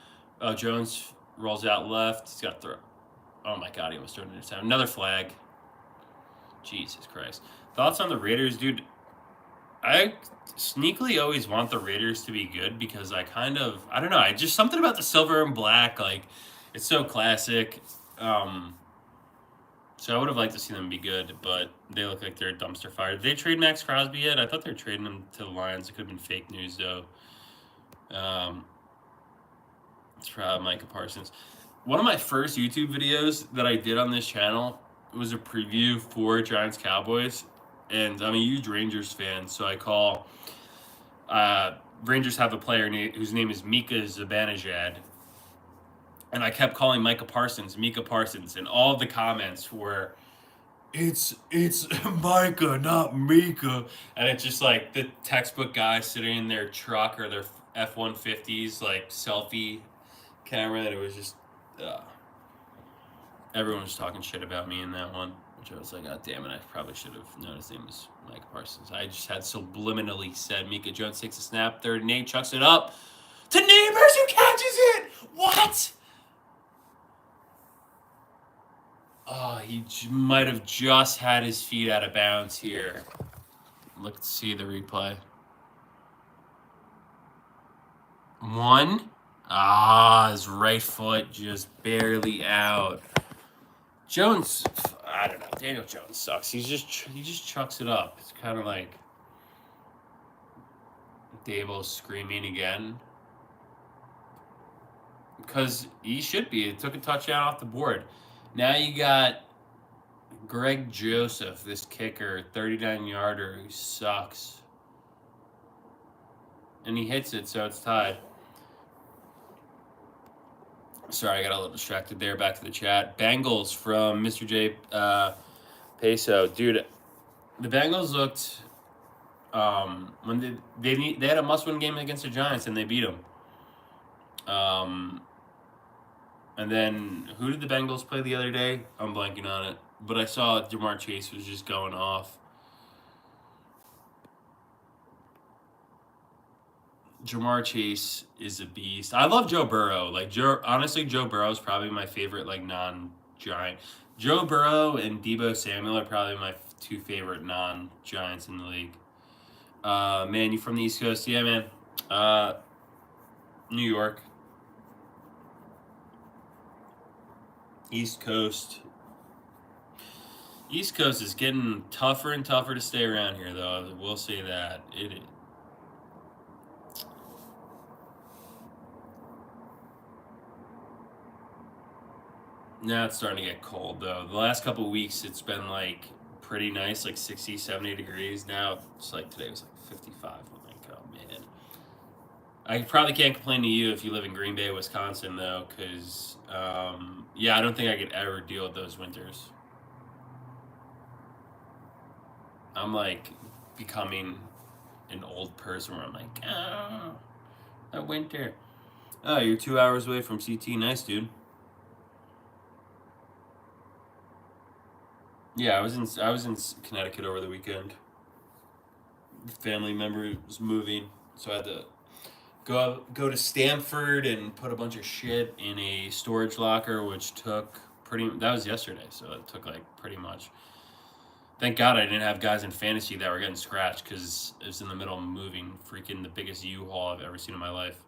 Jones rolls out left. He's got to throw. Oh my god, he almost threw an interception. Another flag. Jesus Christ. Thoughts on the Raiders, dude? I sneakily always want the Raiders to be good because I don't know. I just something about the silver and black, like it's so classic. So I would have liked to see them be good, but they look like they're a dumpster fire. Did they trade Max Crosby yet? I thought they were trading him to the Lions. It could have been fake news though. It's probably Micah Parsons. One of my first YouTube videos that I did on this channel was a preview for Giants Cowboys, and I'm a huge Rangers fan, so I call Rangers have a player whose name is Mika Zibanejad, and I kept calling Micah Parsons Mika Parsons, and all the comments were, it's Micah, not Mika, and it's just like the textbook guy sitting in their truck or their F-150s, like selfie camera, and it was just everyone was talking shit about me in that one, which I was like, God damn it, I probably should have known his name was Mike Parsons. I just had subliminally said Mika. Jones takes a snap, 3rd and 8, chucks it up to Neighbors, who catches it. What? Oh, he might have just had his feet out of bounds here. Let's see the replay. 1. His right foot just barely out. Jones, I don't know. Daniel Jones sucks. He just chucks it up. It's kind of like Dable screaming again. Because he should be. It took a touchdown off the board. Now you got Greg Joseph, this kicker, 39-yarder, who sucks. And he hits it, so it's tied. Sorry, I got a little distracted there. Back to the chat. Bengals from Mr. J. Peso. Dude, the Bengals looked... when they had a must-win game against the Giants, and they beat them. And then, who did the Bengals play the other day? I'm blanking on it. But I saw Jamar Chase was just going off. Jamar Chase is a beast. I love Joe Burrow. Honestly, Joe Burrow is probably my favorite, non-Giant. Joe Burrow and Deebo Samuel are probably my two favorite non-Giants in the league. Man, you from the East Coast? Yeah, man. New York. East Coast. East Coast is getting tougher and tougher to stay around here, though. We'll say that. It is. Now it's starting to get cold, though. The last couple of weeks, it's been like pretty nice, like 60, 70 degrees. Now it's like today was like 55. I'm like, oh man. I probably can't complain to you if you live in Green Bay, Wisconsin, though, because yeah, I don't think I could ever deal with those winters. I'm like becoming an old person where I'm like, oh, that winter. Oh, you're 2 hours away from CT. Nice, dude. Yeah, I was in Connecticut over the weekend. Family member was moving, so I had to go to Stamford and put a bunch of shit in a storage locker, which took that was yesterday, so it took like pretty much. Thank God I didn't have guys in fantasy that were getting scratched because it was in the middle of moving. Freaking the biggest U-Haul I've ever seen in my life.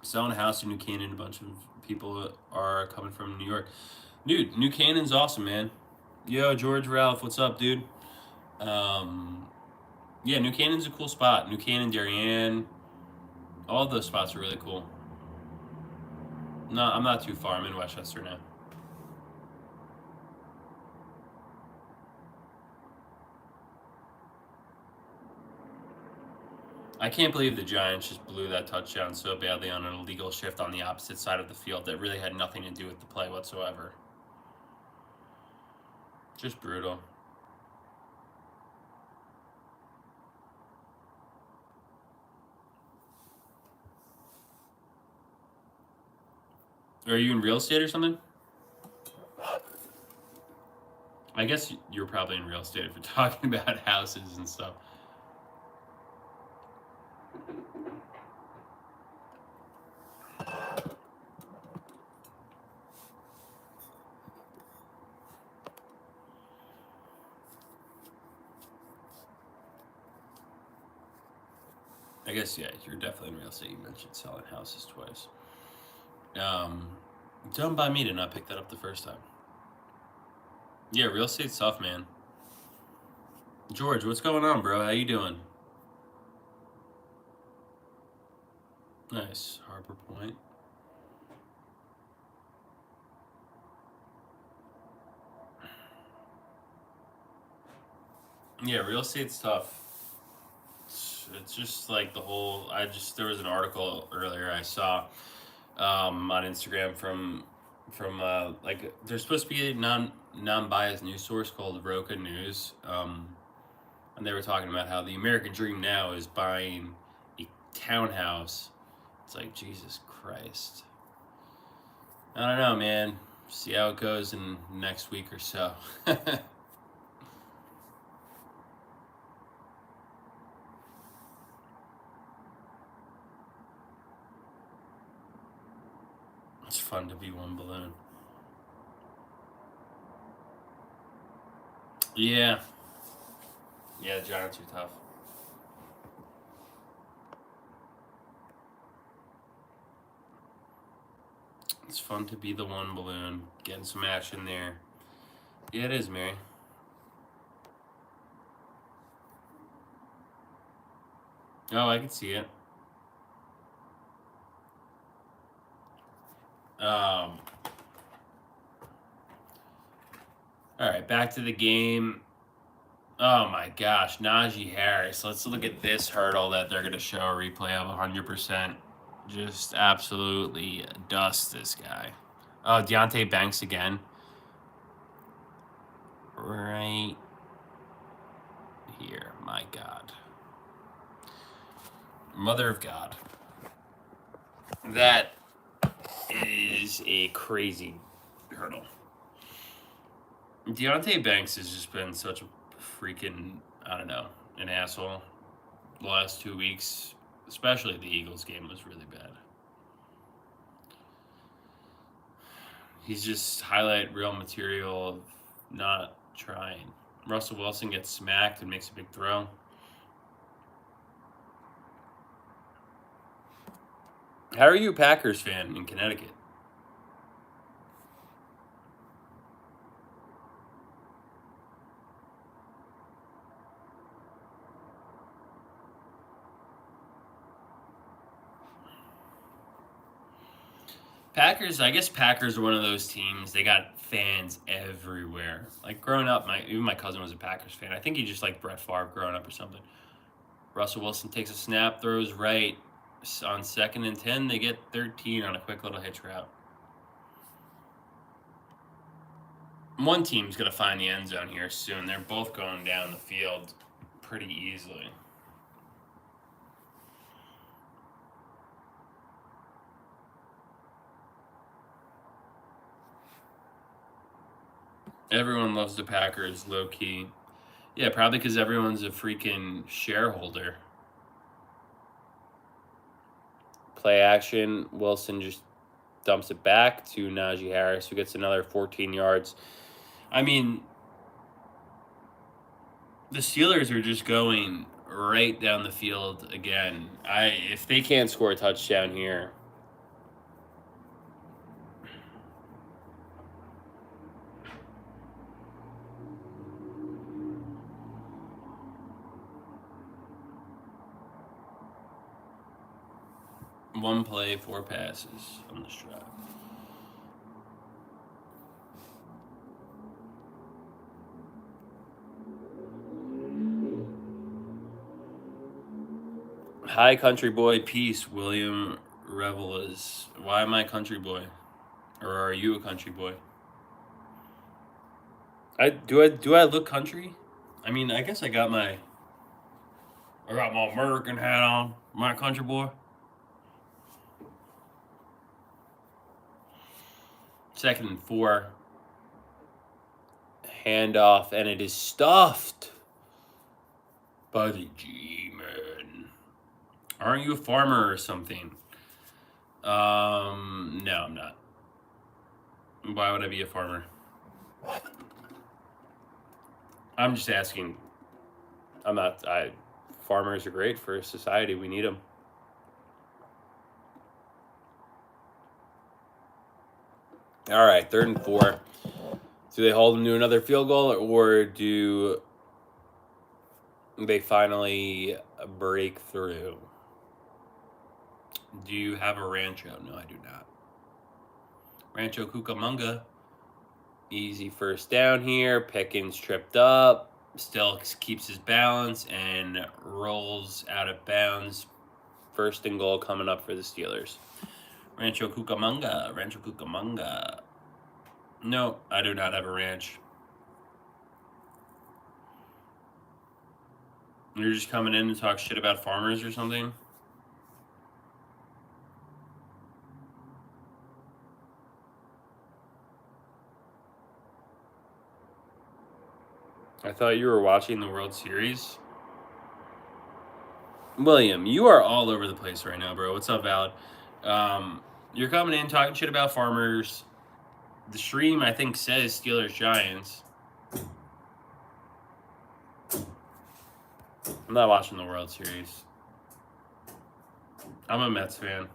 Selling a house in New Canaan. A bunch of people are coming from New York. Dude, New Canaan's awesome, man. Yo, George Ralph, what's up, dude? Yeah, New Canaan's a cool spot. New Canaan, Darien, all those spots are really cool. No, I'm not too far. I'm in Westchester now. I can't believe the Giants just blew that touchdown so badly on an illegal shift on the opposite side of the field that really had nothing to do with the play whatsoever. Just brutal. Are you in real estate or something? I guess you're probably in real estate if we're talking about houses and stuff. I guess, yeah, you're definitely in real estate. You mentioned selling houses twice. Done by me to not pick that up the first time. Yeah, real estate's tough, man. George, what's going on, bro? How you doing? Nice. Harbor Point. Yeah, real estate's tough. It's just like the whole. There was an article earlier I saw on Instagram from like there's supposed to be a non-biased news source called Roca News, and they were talking about how the American dream now is buying a townhouse. It's like Jesus Christ. I don't know, man. See how it goes in next week or so. It's fun to be one balloon. Yeah. Yeah, the Giants are tough. It's fun to be the one balloon, getting some action there. Yeah, it is, Mary. Oh, I can see it. All right, back to the game. Oh my gosh, Najee Harris. Let's look at this hurdle that they're going to show a replay of 100%. Just absolutely dust this guy. Oh, Deontay Banks again. Right here. My God. Mother of God. That is a crazy hurdle. Deontay Banks has just been such a freaking, I don't know, an asshole the last 2 weeks. Especially the Eagles game was really bad. He's just highlight real material of not trying. Russell Wilson gets smacked and makes a big throw. How are you a Packers fan in Connecticut? Packers, I guess Packers are one of those teams. They got fans everywhere. Like growing up, even my cousin was a Packers fan. I think he just liked Brett Favre growing up or something. Russell Wilson takes a snap, throws right on 2nd and 10. They get 13 on a quick little hitch route. One team's going to find the end zone here soon. They're both going down the field pretty easily. Everyone loves the Packers, low key. Yeah, probably because everyone's a freaking shareholder. Play action. Wilson just dumps it back to Najee Harris, who gets another 14 yards. I mean, the Steelers are just going right down the field again. If they can't score a touchdown here, one play, 4 passes on this drive. Hi, country boy. Peace, William Revelas. Why am I a country boy? Or are you a country boy? Do I look country? I mean, I guess I got my American hat on. My country boy. 2nd and 4. Handoff, and it is stuffed by the G-Man. Aren't you a farmer or something? No, I'm not. Why would I be a farmer? I'm just asking. I'm not. Farmers are great for society. We need them. All right, 3rd and 4. Do they hold them to another field goal, or do they finally break through? Do you have a Rancho? No, I do not. Rancho Cucamonga. Easy first down here. Pickens tripped up. Still keeps his balance and rolls out of bounds. 1st and goal coming up for the Steelers. Rancho Cucamonga. Rancho Cucamonga. No, I do not have a ranch. You're just coming in to talk shit about farmers or something? I thought you were watching the World Series. William, you are all over the place right now, bro. What's up, Valid? You're coming in talking shit about farmers. The stream, I think, says Steelers Giants. I'm not watching the World Series. I'm a Mets fan.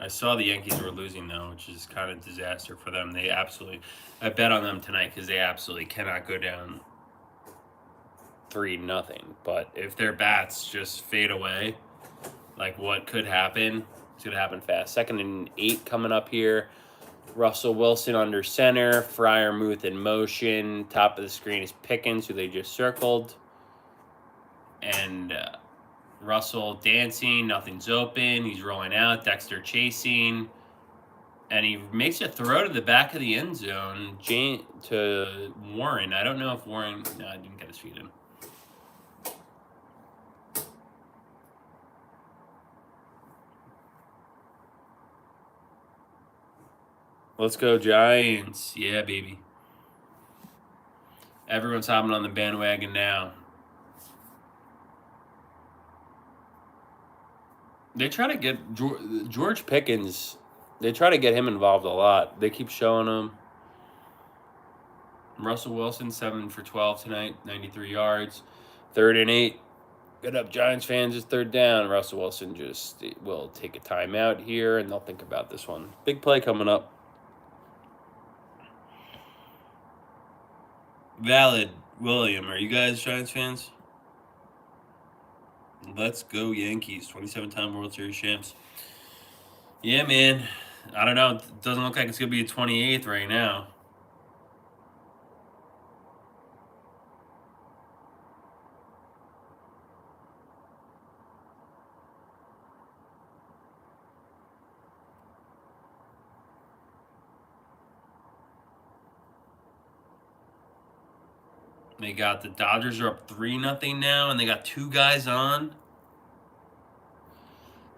I saw the Yankees were losing, though, which is kind of a disaster for them. I bet on them tonight because they absolutely cannot go down 3-0. But if their bats just fade away, like what could happen, it's going to happen fast. 2nd and 8 coming up here. Russell Wilson under center. Freiermuth in motion. Top of the screen is Pickens, who they just circled. And Russell dancing. Nothing's open. He's rolling out. Dexter chasing. And he makes a throw to the back of the end zone to Warren. I don't know if Warren... No, I didn't get his feet in. Let's go, Giants. Yeah, baby. Everyone's hopping on the bandwagon now. They try to get George Pickens They try to get him involved a lot. They keep showing him. Russell Wilson, 7 for 12 tonight, 93 yards. 3rd and 8. Good up, Giants fans. It's 3rd down. Russell Wilson just will take a timeout here, and they'll think about this one. Big play coming up. Valid, William. Are you guys Giants fans? Let's go Yankees. 27-time World Series champs. Yeah, man. I don't know. It doesn't look like it's going to be a 28th right now. They got the Dodgers are up 3-0 now, and they got 2 guys on.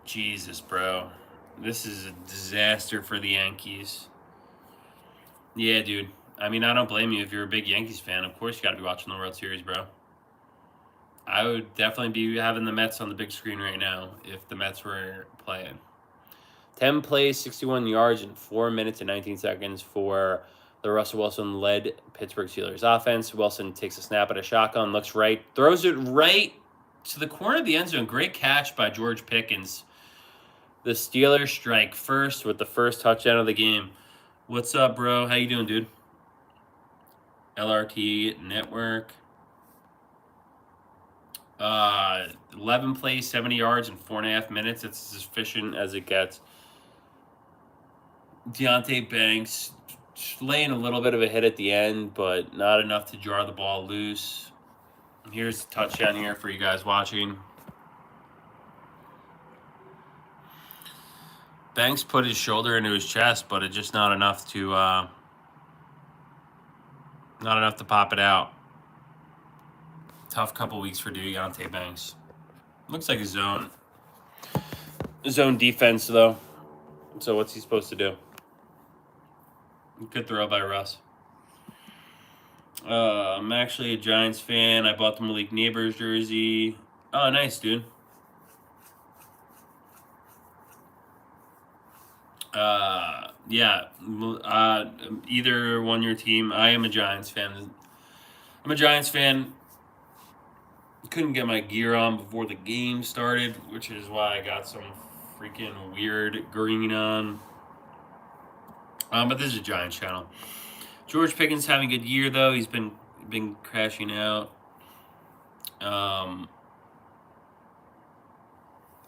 Jesus, bro. This is a disaster for the Yankees. Yeah, dude. I mean, I don't blame you if you're a big Yankees fan. Of course you got to be watching the World Series, bro. I would definitely be having the Mets on the big screen right now if the Mets were playing. 10 plays, 61 yards in 4 minutes and 19 seconds for the Russell Wilson-led Pittsburgh Steelers offense. Wilson takes a snap at a shotgun, looks right, throws it right to the corner of the end zone. Great catch by George Pickens. The Steelers strike first with the first touchdown of the game. What's up, bro? How you doing, dude? LRT Network. 11 plays, 70 yards in 4.5 minutes. It's as efficient as it gets. Deontay Banks laying a little bit of a hit at the end, but not enough to jar the ball loose. Here's the touchdown here for you guys watching. Banks put his shoulder into his chest, but it's just not enough to pop it out. Tough couple weeks for Deontay Banks. Looks like a zone defense though. So what's he supposed to do? Good throw by Russ. I'm actually a Giants fan. I bought the Malik Neighbors jersey. Oh, nice, dude. Yeah. Either one your team. I am a Giants fan. I'm a Giants fan. Couldn't get my gear on before the game started, which is why I got some freaking weird green on. But this is a Giants channel. George Pickens having a good year though. He's been crashing out.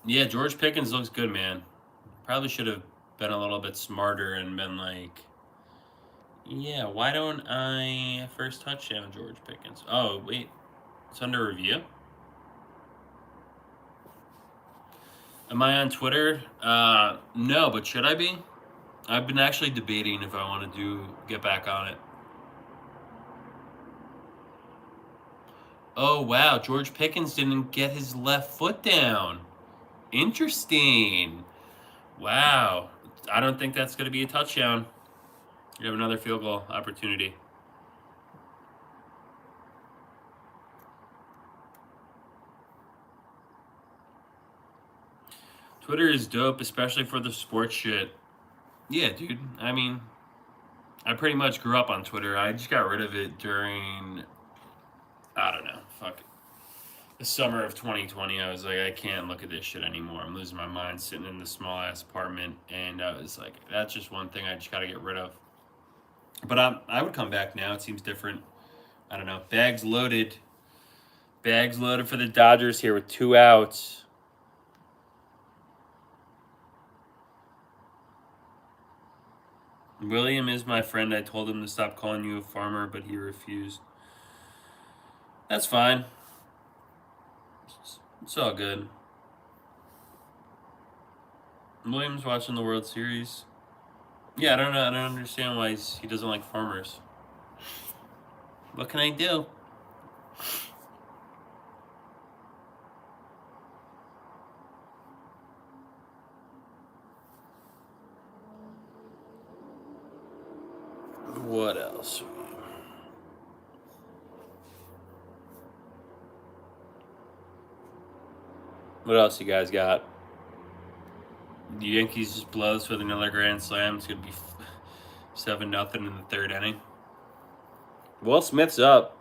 Yeah, George Pickens looks good, man. Probably should have been a little bit smarter and been like, yeah, why don't I first touchdown George Pickens? Oh, wait. It's under review? Am I on Twitter? No, but should I be? I've been actually debating if I want to get back on it. Oh, wow. George Pickens didn't get his left foot down. Interesting. Wow. I don't think that's going to be a touchdown. You have another field goal opportunity. Twitter is dope, especially for the sports shit. Yeah, dude. I mean, I pretty much grew up on Twitter. I just got rid of it during, I don't know, fuck it. The summer of 2020. I was like, I can't look at this shit anymore. I'm losing my mind sitting in this small ass apartment. And I was like, that's just one thing I just got to get rid of. But I would come back now. It seems different. I don't know. Bags loaded. Bags loaded for the Dodgers here with 2 outs. William is my friend. I told him to stop calling you a farmer, but he refused. That's fine. It's all good. William's watching the World Series. Yeah, I don't know. I don't understand why he doesn't like farmers. What can I do? What else? What else you guys got? The Yankees just blow us with another grand slam. It's gonna be 7-0 in the third inning. Will Smith's up.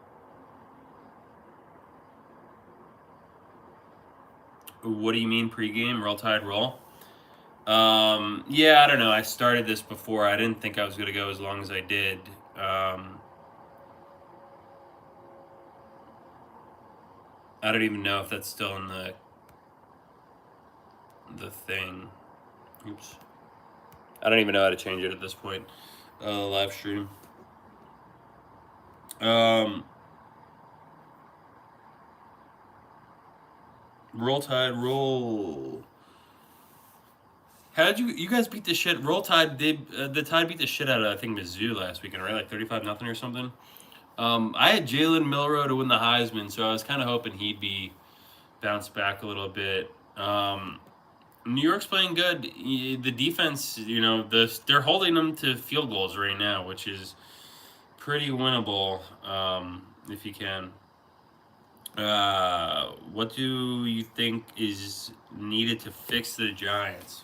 What do you mean pregame? Roll Tide roll. Yeah, I don't know. I started this before. I didn't think I was gonna go as long as I did. I don't even know if that's still in the thing. Oops. I don't even know how to change it at this point. Live stream. Roll Tide, roll. How did you guys beat the shit? Roll Tide did the Tide beat the shit out of I think Mizzou last weekend, right? Like 35-0 or something. I had Jalen Milroe to win the Heisman, so I was kind of hoping he'd be bounced back a little bit. New York's playing good. The defense, they're holding them to field goals right now, which is pretty winnable if you can. What do you think is needed to fix the Giants?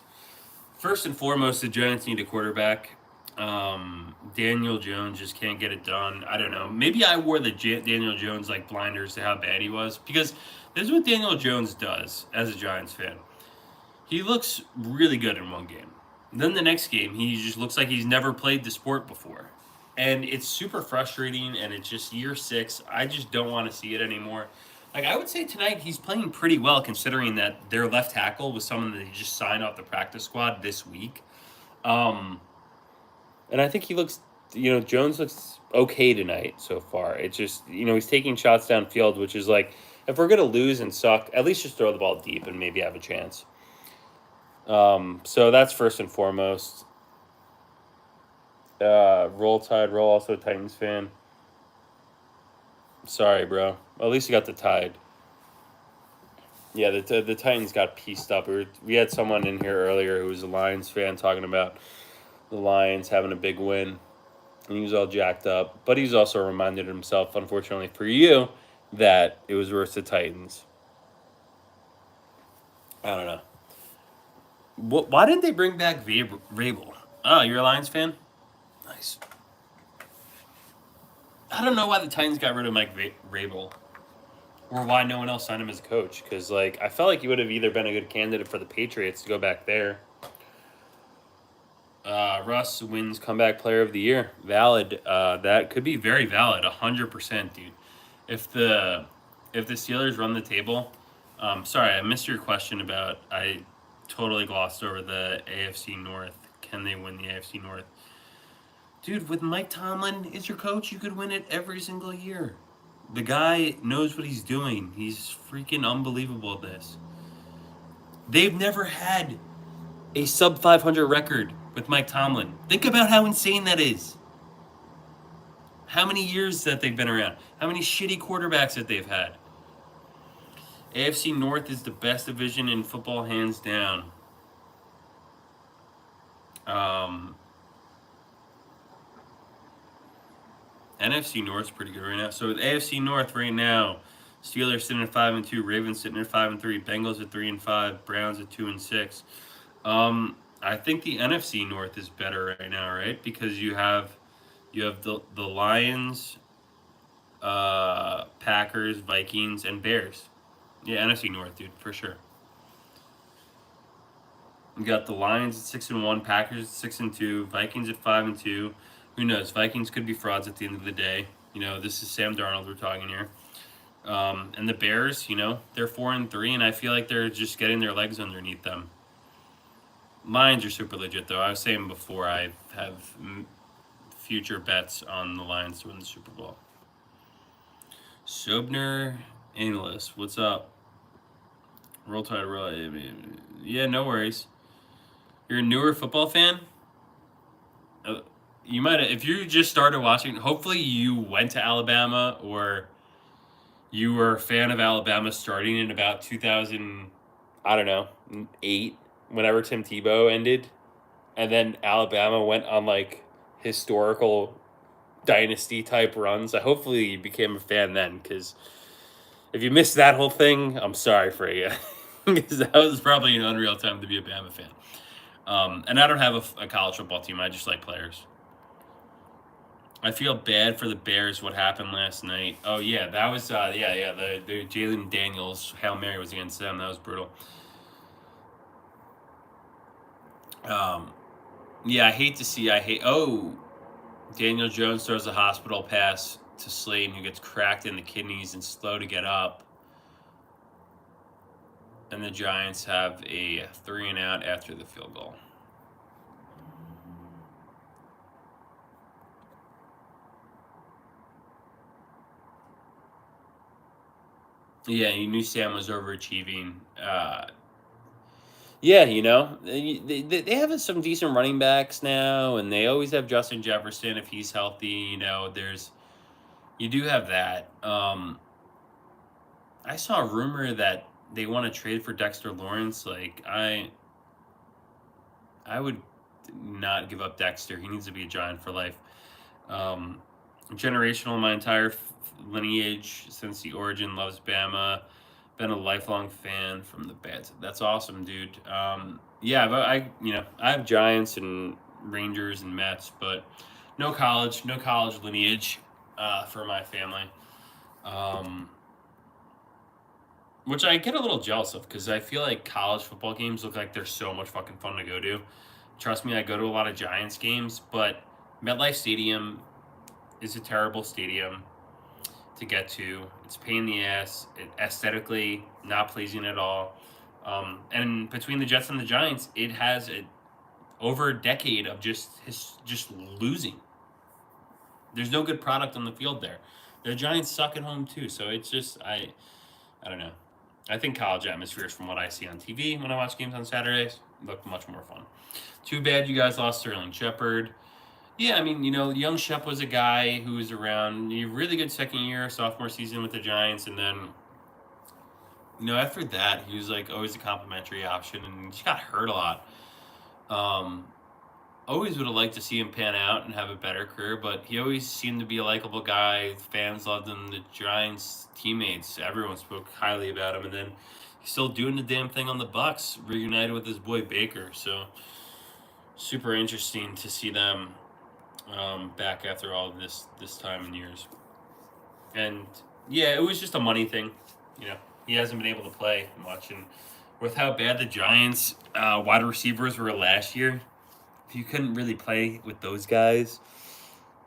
First and foremost, the Giants need a quarterback. Daniel Jones just can't get it done. I don't know. Maybe I wore the Daniel Jones like blinders to how bad he was, because this is what Daniel Jones does as a Giants fan. He looks really good in one game. Then the next game, he just looks like he's never played the sport before. And it's super frustrating, and it's just year 6. I just don't want to see it anymore. Like, I would say tonight he's playing pretty well, considering that their left tackle was someone that they just signed off the practice squad this week. And I think he looks, Jones looks okay tonight so far. It's just, he's taking shots downfield, which is like, if we're going to lose and suck, at least just throw the ball deep and maybe have a chance. So that's first and foremost. Roll Tide, roll, also a Titans fan. Sorry, bro. At least you got the Tide. Yeah, the Titans got pieced up. We had someone in here earlier who was a Lions fan talking about the Lions having a big win. And he was all jacked up. But he's also reminded himself, unfortunately for you, that it was versus the Titans. I don't know. Why didn't they bring back Vrabel? Oh, you're a Lions fan? Nice. I don't know why the Titans got rid of Mike Vrabel, or why no one else signed him as a coach. Because I felt like he would have either been a good candidate for the Patriots to go back there. Russ wins comeback player of the year. Valid. That could be very valid. 100%, dude. If the Steelers run the table, sorry, I missed your question about. I totally glossed over the AFC North. Can they win the AFC North? Dude, with Mike Tomlin as your coach, you could win it every single year. The guy knows what he's doing. He's freaking unbelievable at this. They've never had a sub 500 record with Mike Tomlin. Think about how insane that is. How many years that they've been around. How many shitty quarterbacks that they've had. AFC North is the best division in football, hands down. NFC North's pretty good right now. So with AFC North right now, Steelers sitting at 5-2, Ravens sitting at 5-3, Bengals at 3-5, Browns at 2-6. I think the NFC North is better right now, right? Because you have the Lions, Packers, Vikings, and Bears. Yeah, NFC North, dude, for sure. You got the Lions at 6-1, Packers at 6-2, Vikings at 5-2. Who knows? Vikings could be frauds at the end of the day. This is Sam Darnold we're talking here. And the Bears, they're 4-3, and I feel like they're just getting their legs underneath them. Lions are super legit, though. I was saying before, I have future bets on the Lions to win the Super Bowl. Sobner Analyst, what's up? Roll Tide, roll. Yeah, no worries. You're a newer football fan? You might, if you just started watching, hopefully you went to Alabama, or you were a fan of Alabama starting in about 2008, whenever Tim Tebow ended. And then Alabama went on historical dynasty type runs. Hopefully you became a fan then, because if you missed that whole thing, I'm sorry for you. Because that was probably an unreal time to be a Bama fan. And I don't have a college football team. I just like players. I feel bad for the Bears. What happened last night? Oh yeah, that was the Jalen Daniels Hail Mary was against them. That was brutal. Yeah, I hate to see. I hate. Oh, Daniel Jones throws a hospital pass to Slayton, who gets cracked in the kidneys and slow to get up. And the Giants have a 3-and-out after the field goal. Yeah, you knew Sam was overachieving. Yeah, they have some decent running backs now, and they always have Justin Jefferson if he's healthy. You do have that. I saw a rumor that they want to trade for Dexter Lawrence. Like I would not give up Dexter. He needs to be a Giant for life. Um, Generational, my entire lineage since the origin loves Bama. Been a lifelong fan from the bad. That's awesome, dude. Yeah, but I have Giants and Rangers and Mets, but no college lineage for my family. Um, which I get a little jealous of because I feel like college football games look like they're so much fucking fun to go to. Trust me, I go to a lot of Giants games, but MetLife Stadium is a terrible stadium to get to. It's a pain in the ass. Aesthetically, not pleasing at all. And between the Jets and the Giants, it has over a decade of just losing. There's no good product on the field there. The Giants suck at home too, so it's just I don't know. I think college atmospheres, from what I see on TV when I watch games on Saturdays, look much more fun. Too bad you guys lost Sterling Shepard. Yeah, I mean, young Shep was a guy who was around a really good second year, sophomore season with the Giants, and then, after that, he was like always a complimentary option, and he just got hurt a lot. Um, Always would have liked to see him pan out and have a better career, but he always seemed to be a likable guy. Fans loved him. The Giants teammates, everyone spoke highly about him, and then he's still doing the damn thing on the Bucks, reunited with his boy Baker. So super interesting to see them back after all this time and years. And yeah, it was just a money thing. He hasn't been able to play much, and with how bad the Giants wide receivers were last year, if you couldn't really play with those guys,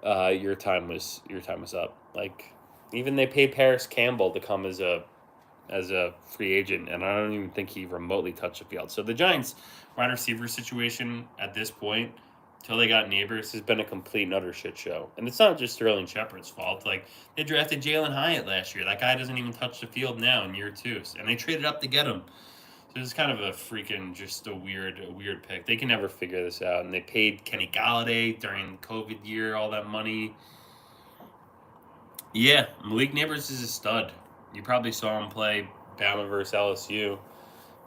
your time was up. Like even they paid Paris Campbell to come as a free agent, and I don't even think he remotely touched the field. So the Giants wide receiver situation at this point, till they got Neighbors, has been a complete and utter shit show. And it's not just Sterling Shepard's fault. Like they drafted Jalen Hyatt last year. That guy doesn't even touch the field now in year two, and they traded up to get him. So it's kind of a freaking just a weird pick. They can never figure this out. And they paid Kenny Galladay during the COVID year all that money. Yeah, Malik Neighbors is a stud. You probably saw him play Bama versus LSU.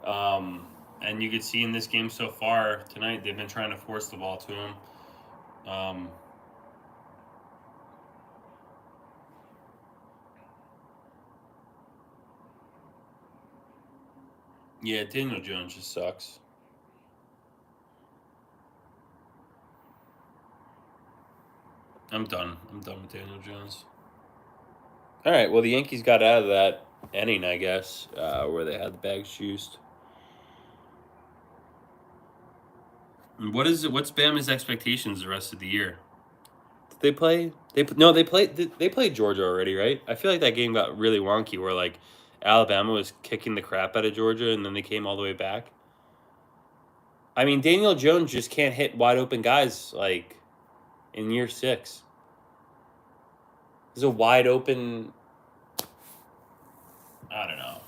And you could see in this game so far tonight, they've been trying to force the ball to him. Um, yeah, Daniel Jones just sucks. I'm done. I'm done with Daniel Jones. All right, well, the Yankees got out of that inning, I guess, where they had the bags juiced. What's Bama's expectations the rest of the year? Did they play? They played Georgia already, right? I feel like that game got really wonky, where like Alabama was kicking the crap out of Georgia, and then they came all the way back. I mean, Daniel Jones just can't hit wide open guys like in year six. There's a wide open. I don't know.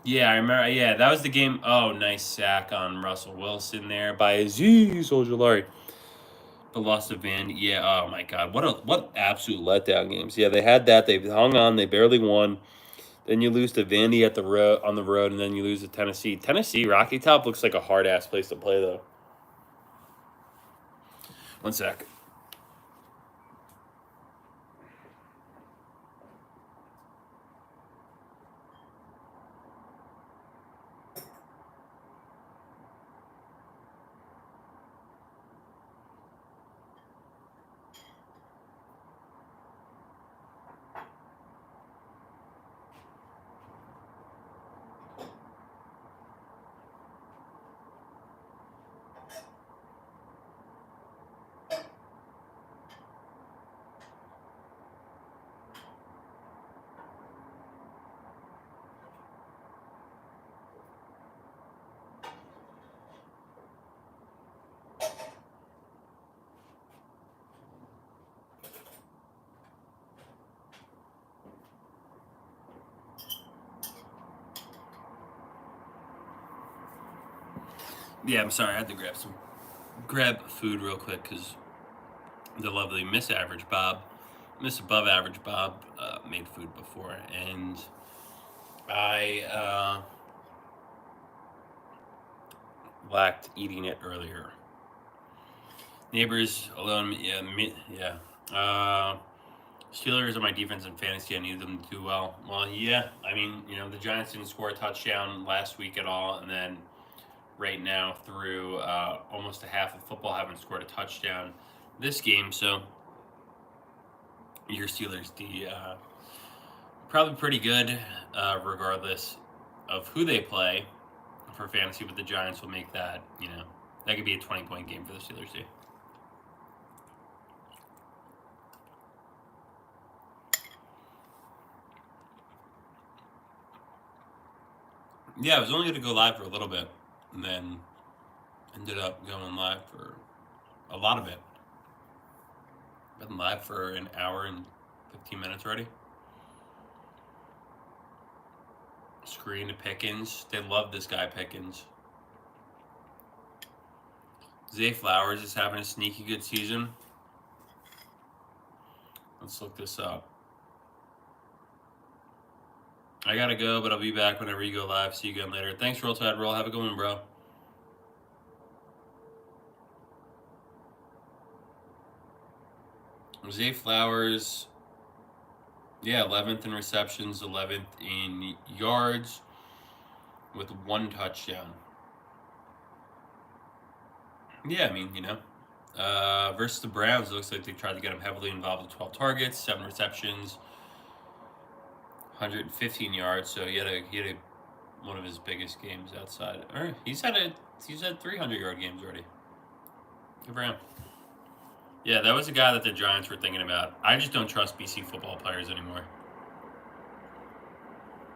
Yeah, I remember. Yeah, that was the game. Oh, nice sack on Russell Wilson there by Aziz Ojolari. The loss of Van. Yeah. Oh my God. What absolute letdown games. Yeah, they had that. They hung on. They barely won. Then you lose to Vandy on the road, and then you lose to Tennessee. Tennessee Rocky Top looks like a hard ass place to play though. One sec. Yeah, I'm sorry. I had to grab food real quick because the lovely Miss Above Average Bob, made food before, and I lacked eating it earlier. Neighbors alone, yeah. Steelers are my defense in fantasy. I need them to do well. Well, yeah. I mean, the Giants didn't score a touchdown last week at all, and then right now through almost a half of football haven't scored a touchdown this game. So your Steelers, probably pretty good, regardless of who they play for fantasy. But the Giants will make that. That could be a 20-point game for the Steelers too. Yeah, I was only going to go live for a little bit, and then ended up going live for a lot of it. Been live for an hour and 15 minutes already. Screen to Pickens. They love this guy, Pickens. Zay Flowers is having a sneaky good season. Let's look this up. I gotta go, but I'll be back whenever you go live. See you again later. Thanks, Roll Tide Roll. Have a good one, bro. Zay Flowers, 11th in receptions, 11th in yards, with 1 touchdown. Yeah, I mean, versus the Browns, it looks like they tried to get him heavily involved with 12 targets, 7 receptions, 115 yards. So he had one of his biggest games outside. Or he's had 300-yard games already. Good for him. Yeah, that was a guy that the Giants were thinking about. I just don't trust BC football players anymore.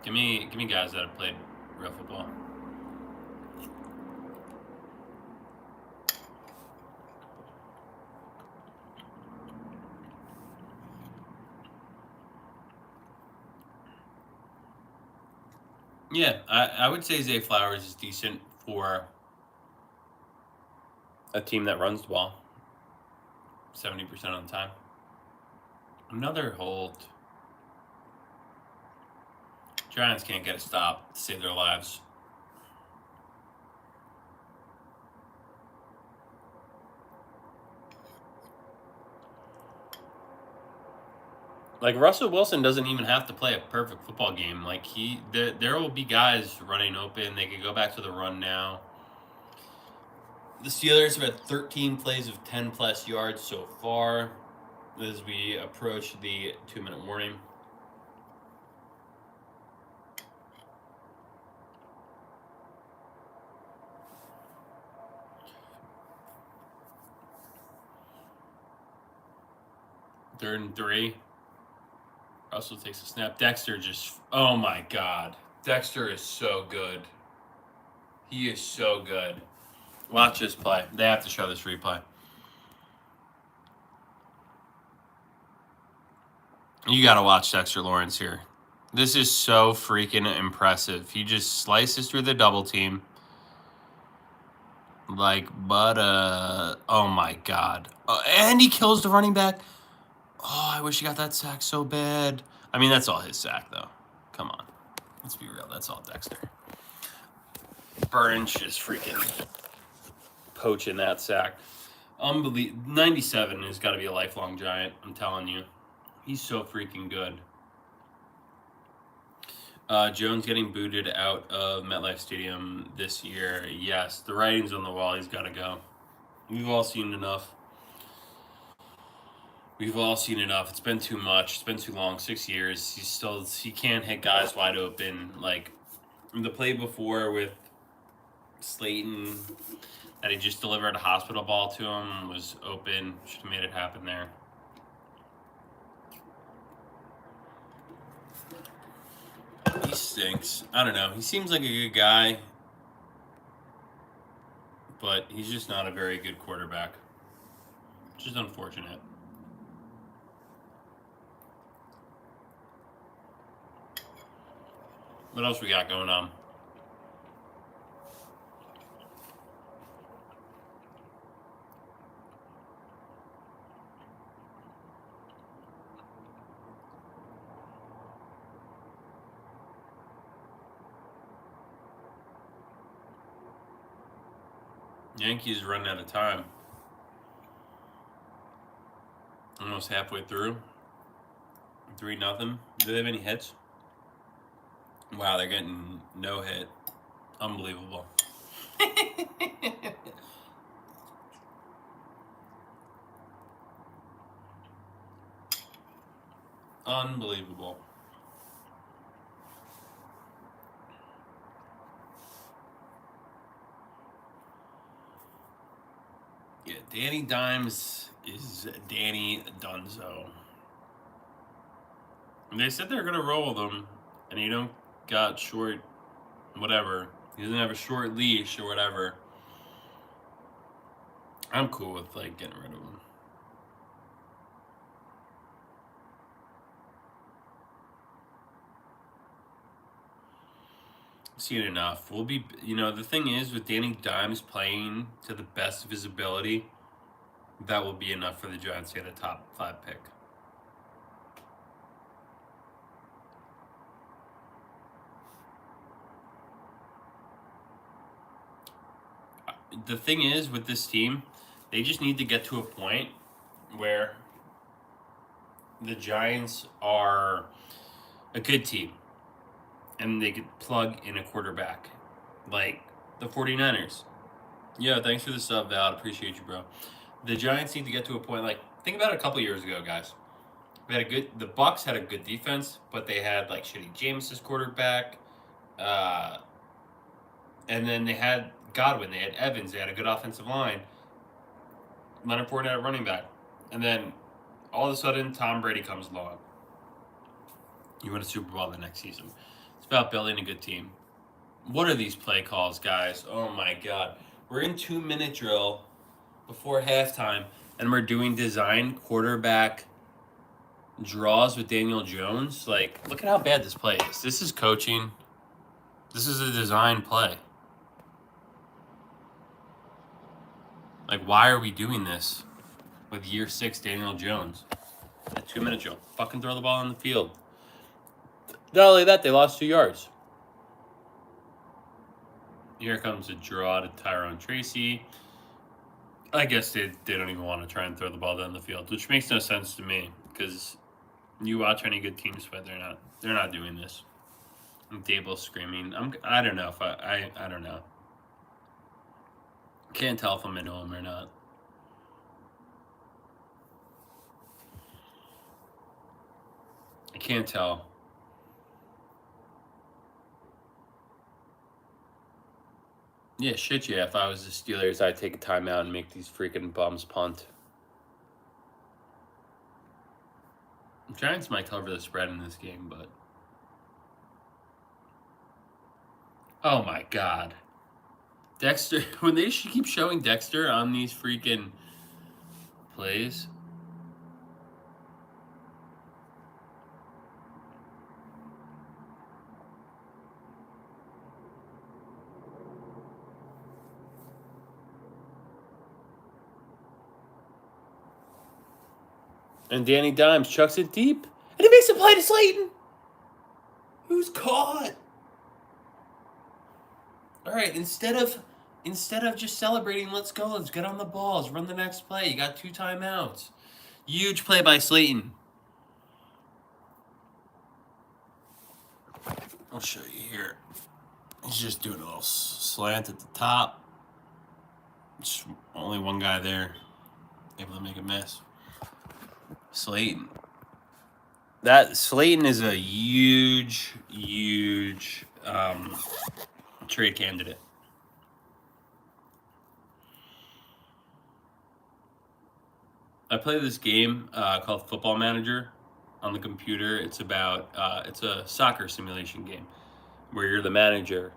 Give me guys that have played real football. Yeah, I would say Zay Flowers is decent for a team that runs the ball 70% of the time. Another hold. Giants can't get a stop to save their lives. Like, Russell Wilson doesn't even have to play a perfect football game. Like, there will be guys running open. They could go back to the run now. The Steelers have had 13 plays of 10-plus yards so far as we approach the 2-minute warning. Third and 3. Russell takes a snap. Dexter oh my God. Dexter is so good. He is so good. Watch this play. They have to show this replay. You got to watch Dexter Lawrence here. This is so freaking impressive. He just slices through the double team. Oh my God. And he kills the running back. Oh, I wish he got that sack so bad. I mean, that's all his sack, though. Come on. Let's be real. That's all Dexter. Burns just freaking poaching that sack. 97 has got to be a lifelong Giant, I'm telling you. He's so freaking good. Jones getting booted out of MetLife Stadium this year. Yes, the writing's on the wall. He's got to go. We've all seen enough. It's been too much. It's been too long. 6 years. He can't hit guys wide open. Like the play before with Slayton that he just delivered a hospital ball to him was open. Should have made it happen there. He stinks. I don't know. He seems like a good guy, but he's just not a very good quarterback. Which is unfortunate. What else we got going on? Yankees running out of time. Almost halfway through. 3-0. Do they have any hits? Wow, they're getting no hit. Unbelievable. Unbelievable. Yeah, Danny Dimes is Danny Dunzo. And they said they're gonna roll with him, and he don't got short, whatever. He doesn't have a short leash or whatever. I'm cool with like getting rid of him. Seen enough. We'll be, the thing is with Danny Dimes playing to the best of his ability, that will be enough for the Giants to get a top 5 pick. The thing is with this team, they just need to get to a point where the Giants are a good team and they could plug in a quarterback like the 49ers. Yeah, thanks for the sub, Val. Appreciate you, bro. The Giants need to get to a point like, think about it a couple years ago, guys. The Bucks had a good defense, but they had like shitty James as quarterback. And then they had Godwin, they had Evans, they had a good offensive line. Leonard Fournette at running back. And then all of a sudden, Tom Brady comes along. You win a Super Bowl the next season. It's about building a good team. What are these play calls, guys? Oh my God. We're in 2-minute drill before halftime, and we're doing design quarterback draws with Daniel Jones. Like, look at how bad this play is. This is coaching. This is a design play. Like, why are we doing this with year 6 Daniel Jones? A 2-minute drill. Fucking throw the ball on the field. Not only that, they lost 2 yards. Here comes a draw to Tyrone Tracy. I guess they don't even want to try and throw the ball down the field, which makes no sense to me because you watch any good teams play, they're not doing this. And Dable screaming. I don't know if I don't know. Can't tell if I'm into him or not. I can't tell. Yeah, shit, yeah. If I was the Steelers, I'd take a timeout and make these freaking bums punt. The Giants might cover the spread in this game, but... Oh my God. Dexter, when they keep showing Dexter on these freaking plays... And Danny Dimes chucks it deep. And he makes a play to Slayton. Who's caught? All right, instead of just celebrating, let's go. Let's get on the balls. Run the next play. You got 2 timeouts. Huge play by Slayton. I'll show you here. He's just doing a little slant at the top. Just only one guy there able to make a miss. Slayton. That Slayton is a huge trade candidate. I play this game called Football Manager on the computer. It's about it's a soccer simulation game where you're the manager,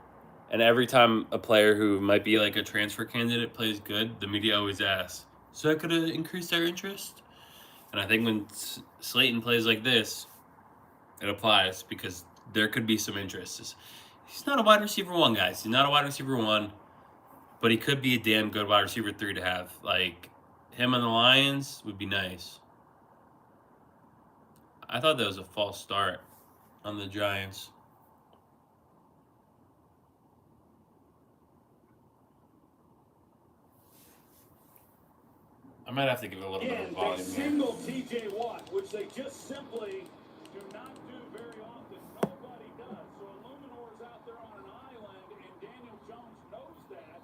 and every time a player who might be like a transfer candidate plays good, the media always asks, "So that could have increased their interest?" And I think when Slayton plays like this, it applies because there could be some interest. He's not a wide receiver 1, guys. He's not a wide receiver 1, but he could be a damn good wide receiver 3 to have. Like, him on the Lions would be nice. I thought that was a false start on the Giants. I might have to give it a little bit of volume here. Single TJ Watt, which they just simply do not do very often. Nobody does. So Illuminor's out there on an island, and Daniel Jones knows that,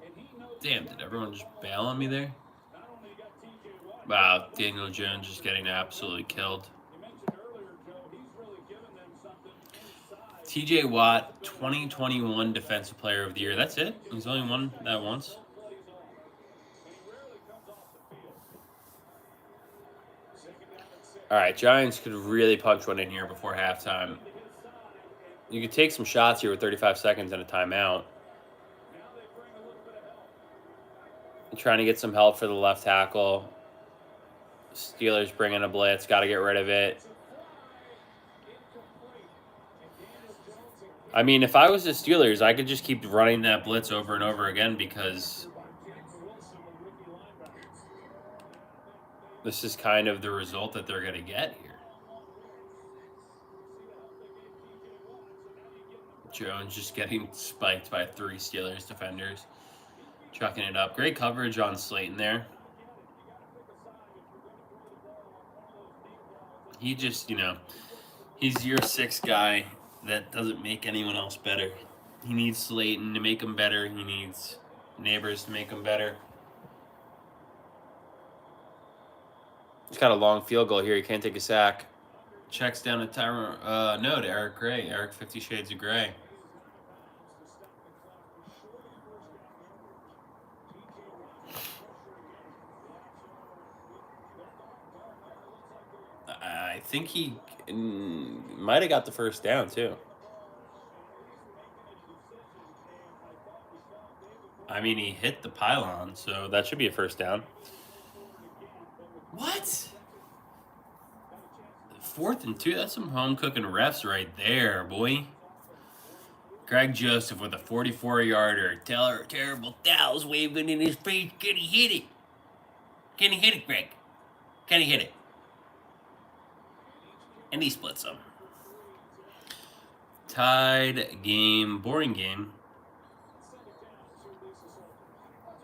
and he knows. Damn, did everyone just bail on me there? Not only got TJ Watt. Wow, Daniel Jones just getting absolutely killed. You mentioned earlier, Joe, he's really given them something inside. TJ Watt, 2021 Defensive Player of the Year. That's it? He's only won that once? All right, Giants could really punch one in here before halftime. You could take some shots here with 35 seconds and a timeout. I'm trying to get some help for the left tackle. Steelers bring in a blitz. Got to get rid of it. I mean, if I was the Steelers, I could just keep running that blitz over and over again because this is kind of the result that they're going to get here. Jones just getting spiked by 3 Steelers defenders. Chucking it up. Great coverage on Slayton there. He just, he's your 6th guy that doesn't make anyone else better. He needs Slayton to make him better. He needs Neighbors to make him better. He's got a long field goal here. He can't take a sack. Checks down to to Eric Gray. Eric 50 Shades of Gray. I think he might have got the first down, too. I mean, he hit the pylon, so that should be a first down. What? 4th and 2. That's some home cooking refs right there, boy. Greg Joseph with a 44-yarder. Terrible towels waving in his face. Can he hit it? Can he hit it, Greg? Can he hit it? And he splits them. Tied game. Boring game.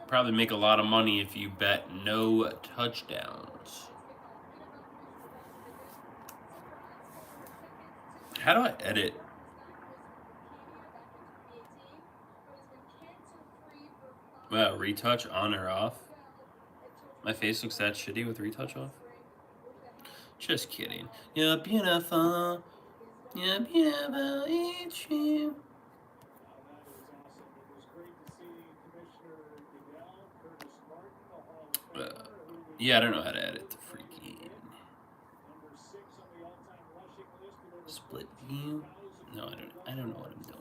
Probably make a lot of money if you bet no touchdowns. How do I edit? Wow, retouch on or off? My face looks that shitty with retouch off? Just kidding. You're beautiful. You're beautiful. It's you. Yeah, I don't know how to edit the freaking split view. No, I don't know what I'm doing.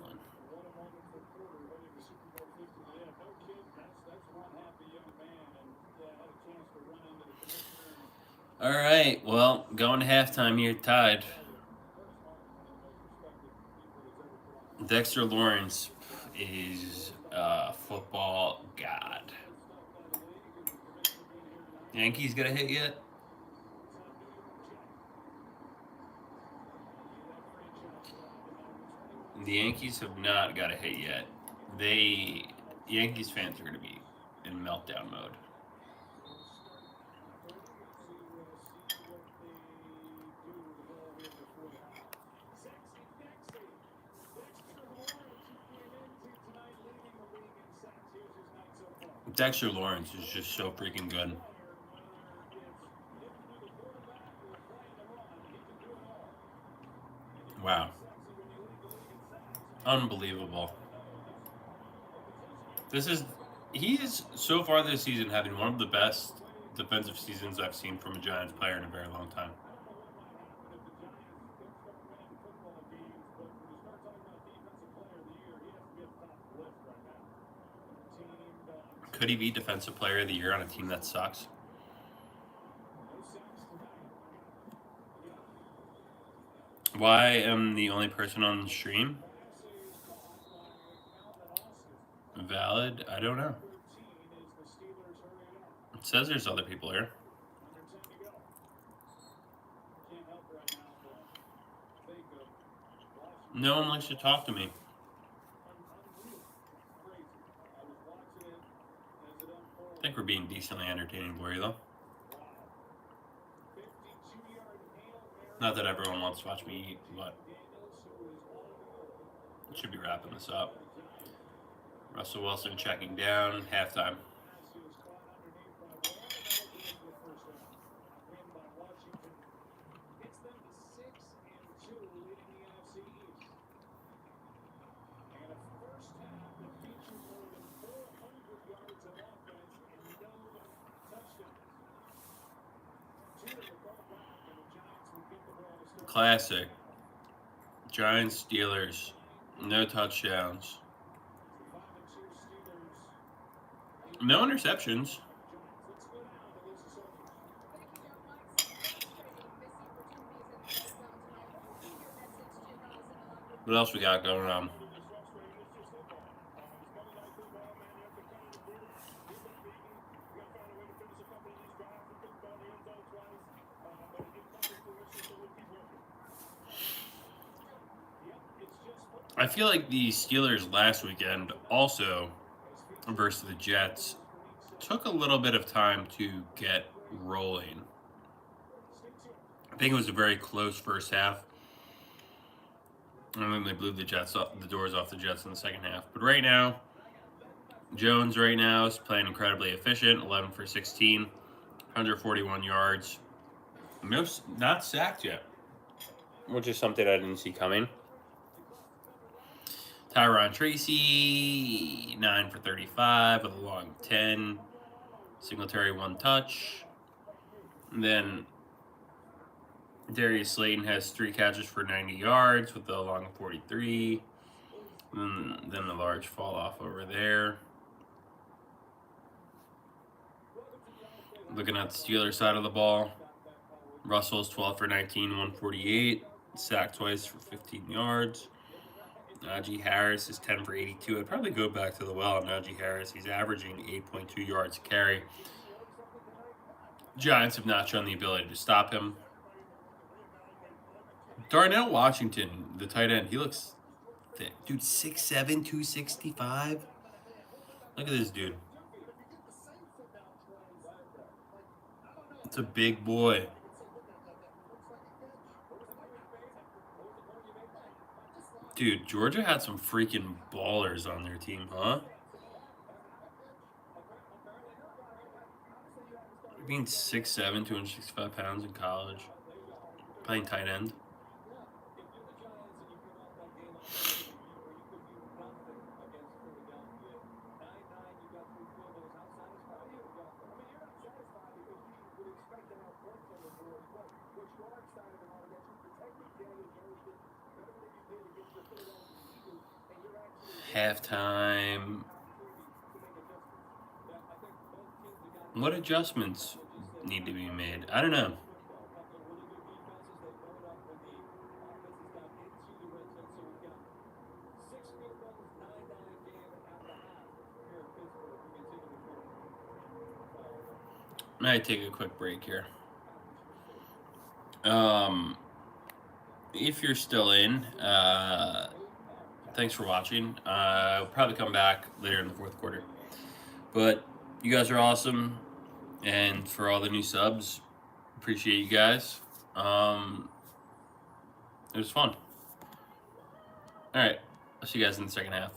All right, well, going to halftime here, tied. Dexter Lawrence is a football god. Yankees got a hit yet? The Yankees have not got a hit yet. Yankees fans are going to be in meltdown mode. Dexter Lawrence is just so freaking good. Wow. Unbelievable. He's so far this season having one of the best defensive seasons I've seen from a Giants player in a very long time. Could he be Defensive Player of the Year on a team that sucks? Why am the only person on the stream? Valid? I don't know. It says there's other people here. No one likes to talk to me. I think we're being decently entertaining for you, though. Not that everyone wants to watch me eat, but should be wrapping this up. Russell Wilson checking down, halftime. It's them to 6-2, leading the NFC East. And a first half that featured more than 400 yards of offense and no touchdowns. Two will fall back, and the Giants will get the ball to start. Classic. Giants, Steelers, no touchdowns, The 5-2 Steelers. no interceptions. Let's go now to Lisa Soldiers. What else we got going on? I feel like the Steelers last weekend also versus the Jets took a little bit of time to get rolling. I think it was a very close first half. And then they blew the doors off the Jets in the second half. But right now, Jones right now is playing incredibly efficient, 11 for 16, 141 yards. Not sacked yet, which is something I didn't see coming. Tyron Tracy, 9 for 35 with a long 10. Singletary 1 touch. And then Darius Slayton has 3 catches for 90 yards with a long 43. And then the large fall off over there. Looking at the Steelers side of the ball, Russell's 12 for 19, 148. Sacked twice for 15 yards. Najee Harris is 10 for 82. I'd probably go back to the well on Najee Harris. He's averaging 8.2 yards a carry. Giants have not shown the ability to stop him. Darnell Washington, the tight end, he looks thick. Dude, 6'7", 265. Look at this dude. It's a big boy. Dude, Georgia had some freaking ballers on their team, huh? Being 6'7", 265 pounds in college. Playing tight end. Halftime. What adjustments need to be made? I don't know. Might take a quick break here. If you're still in, thanks for watching. I'll probably come back later in the fourth quarter. But you guys are awesome. And for all the new subs, appreciate you guys. It was fun. All right. I'll see you guys in the second half.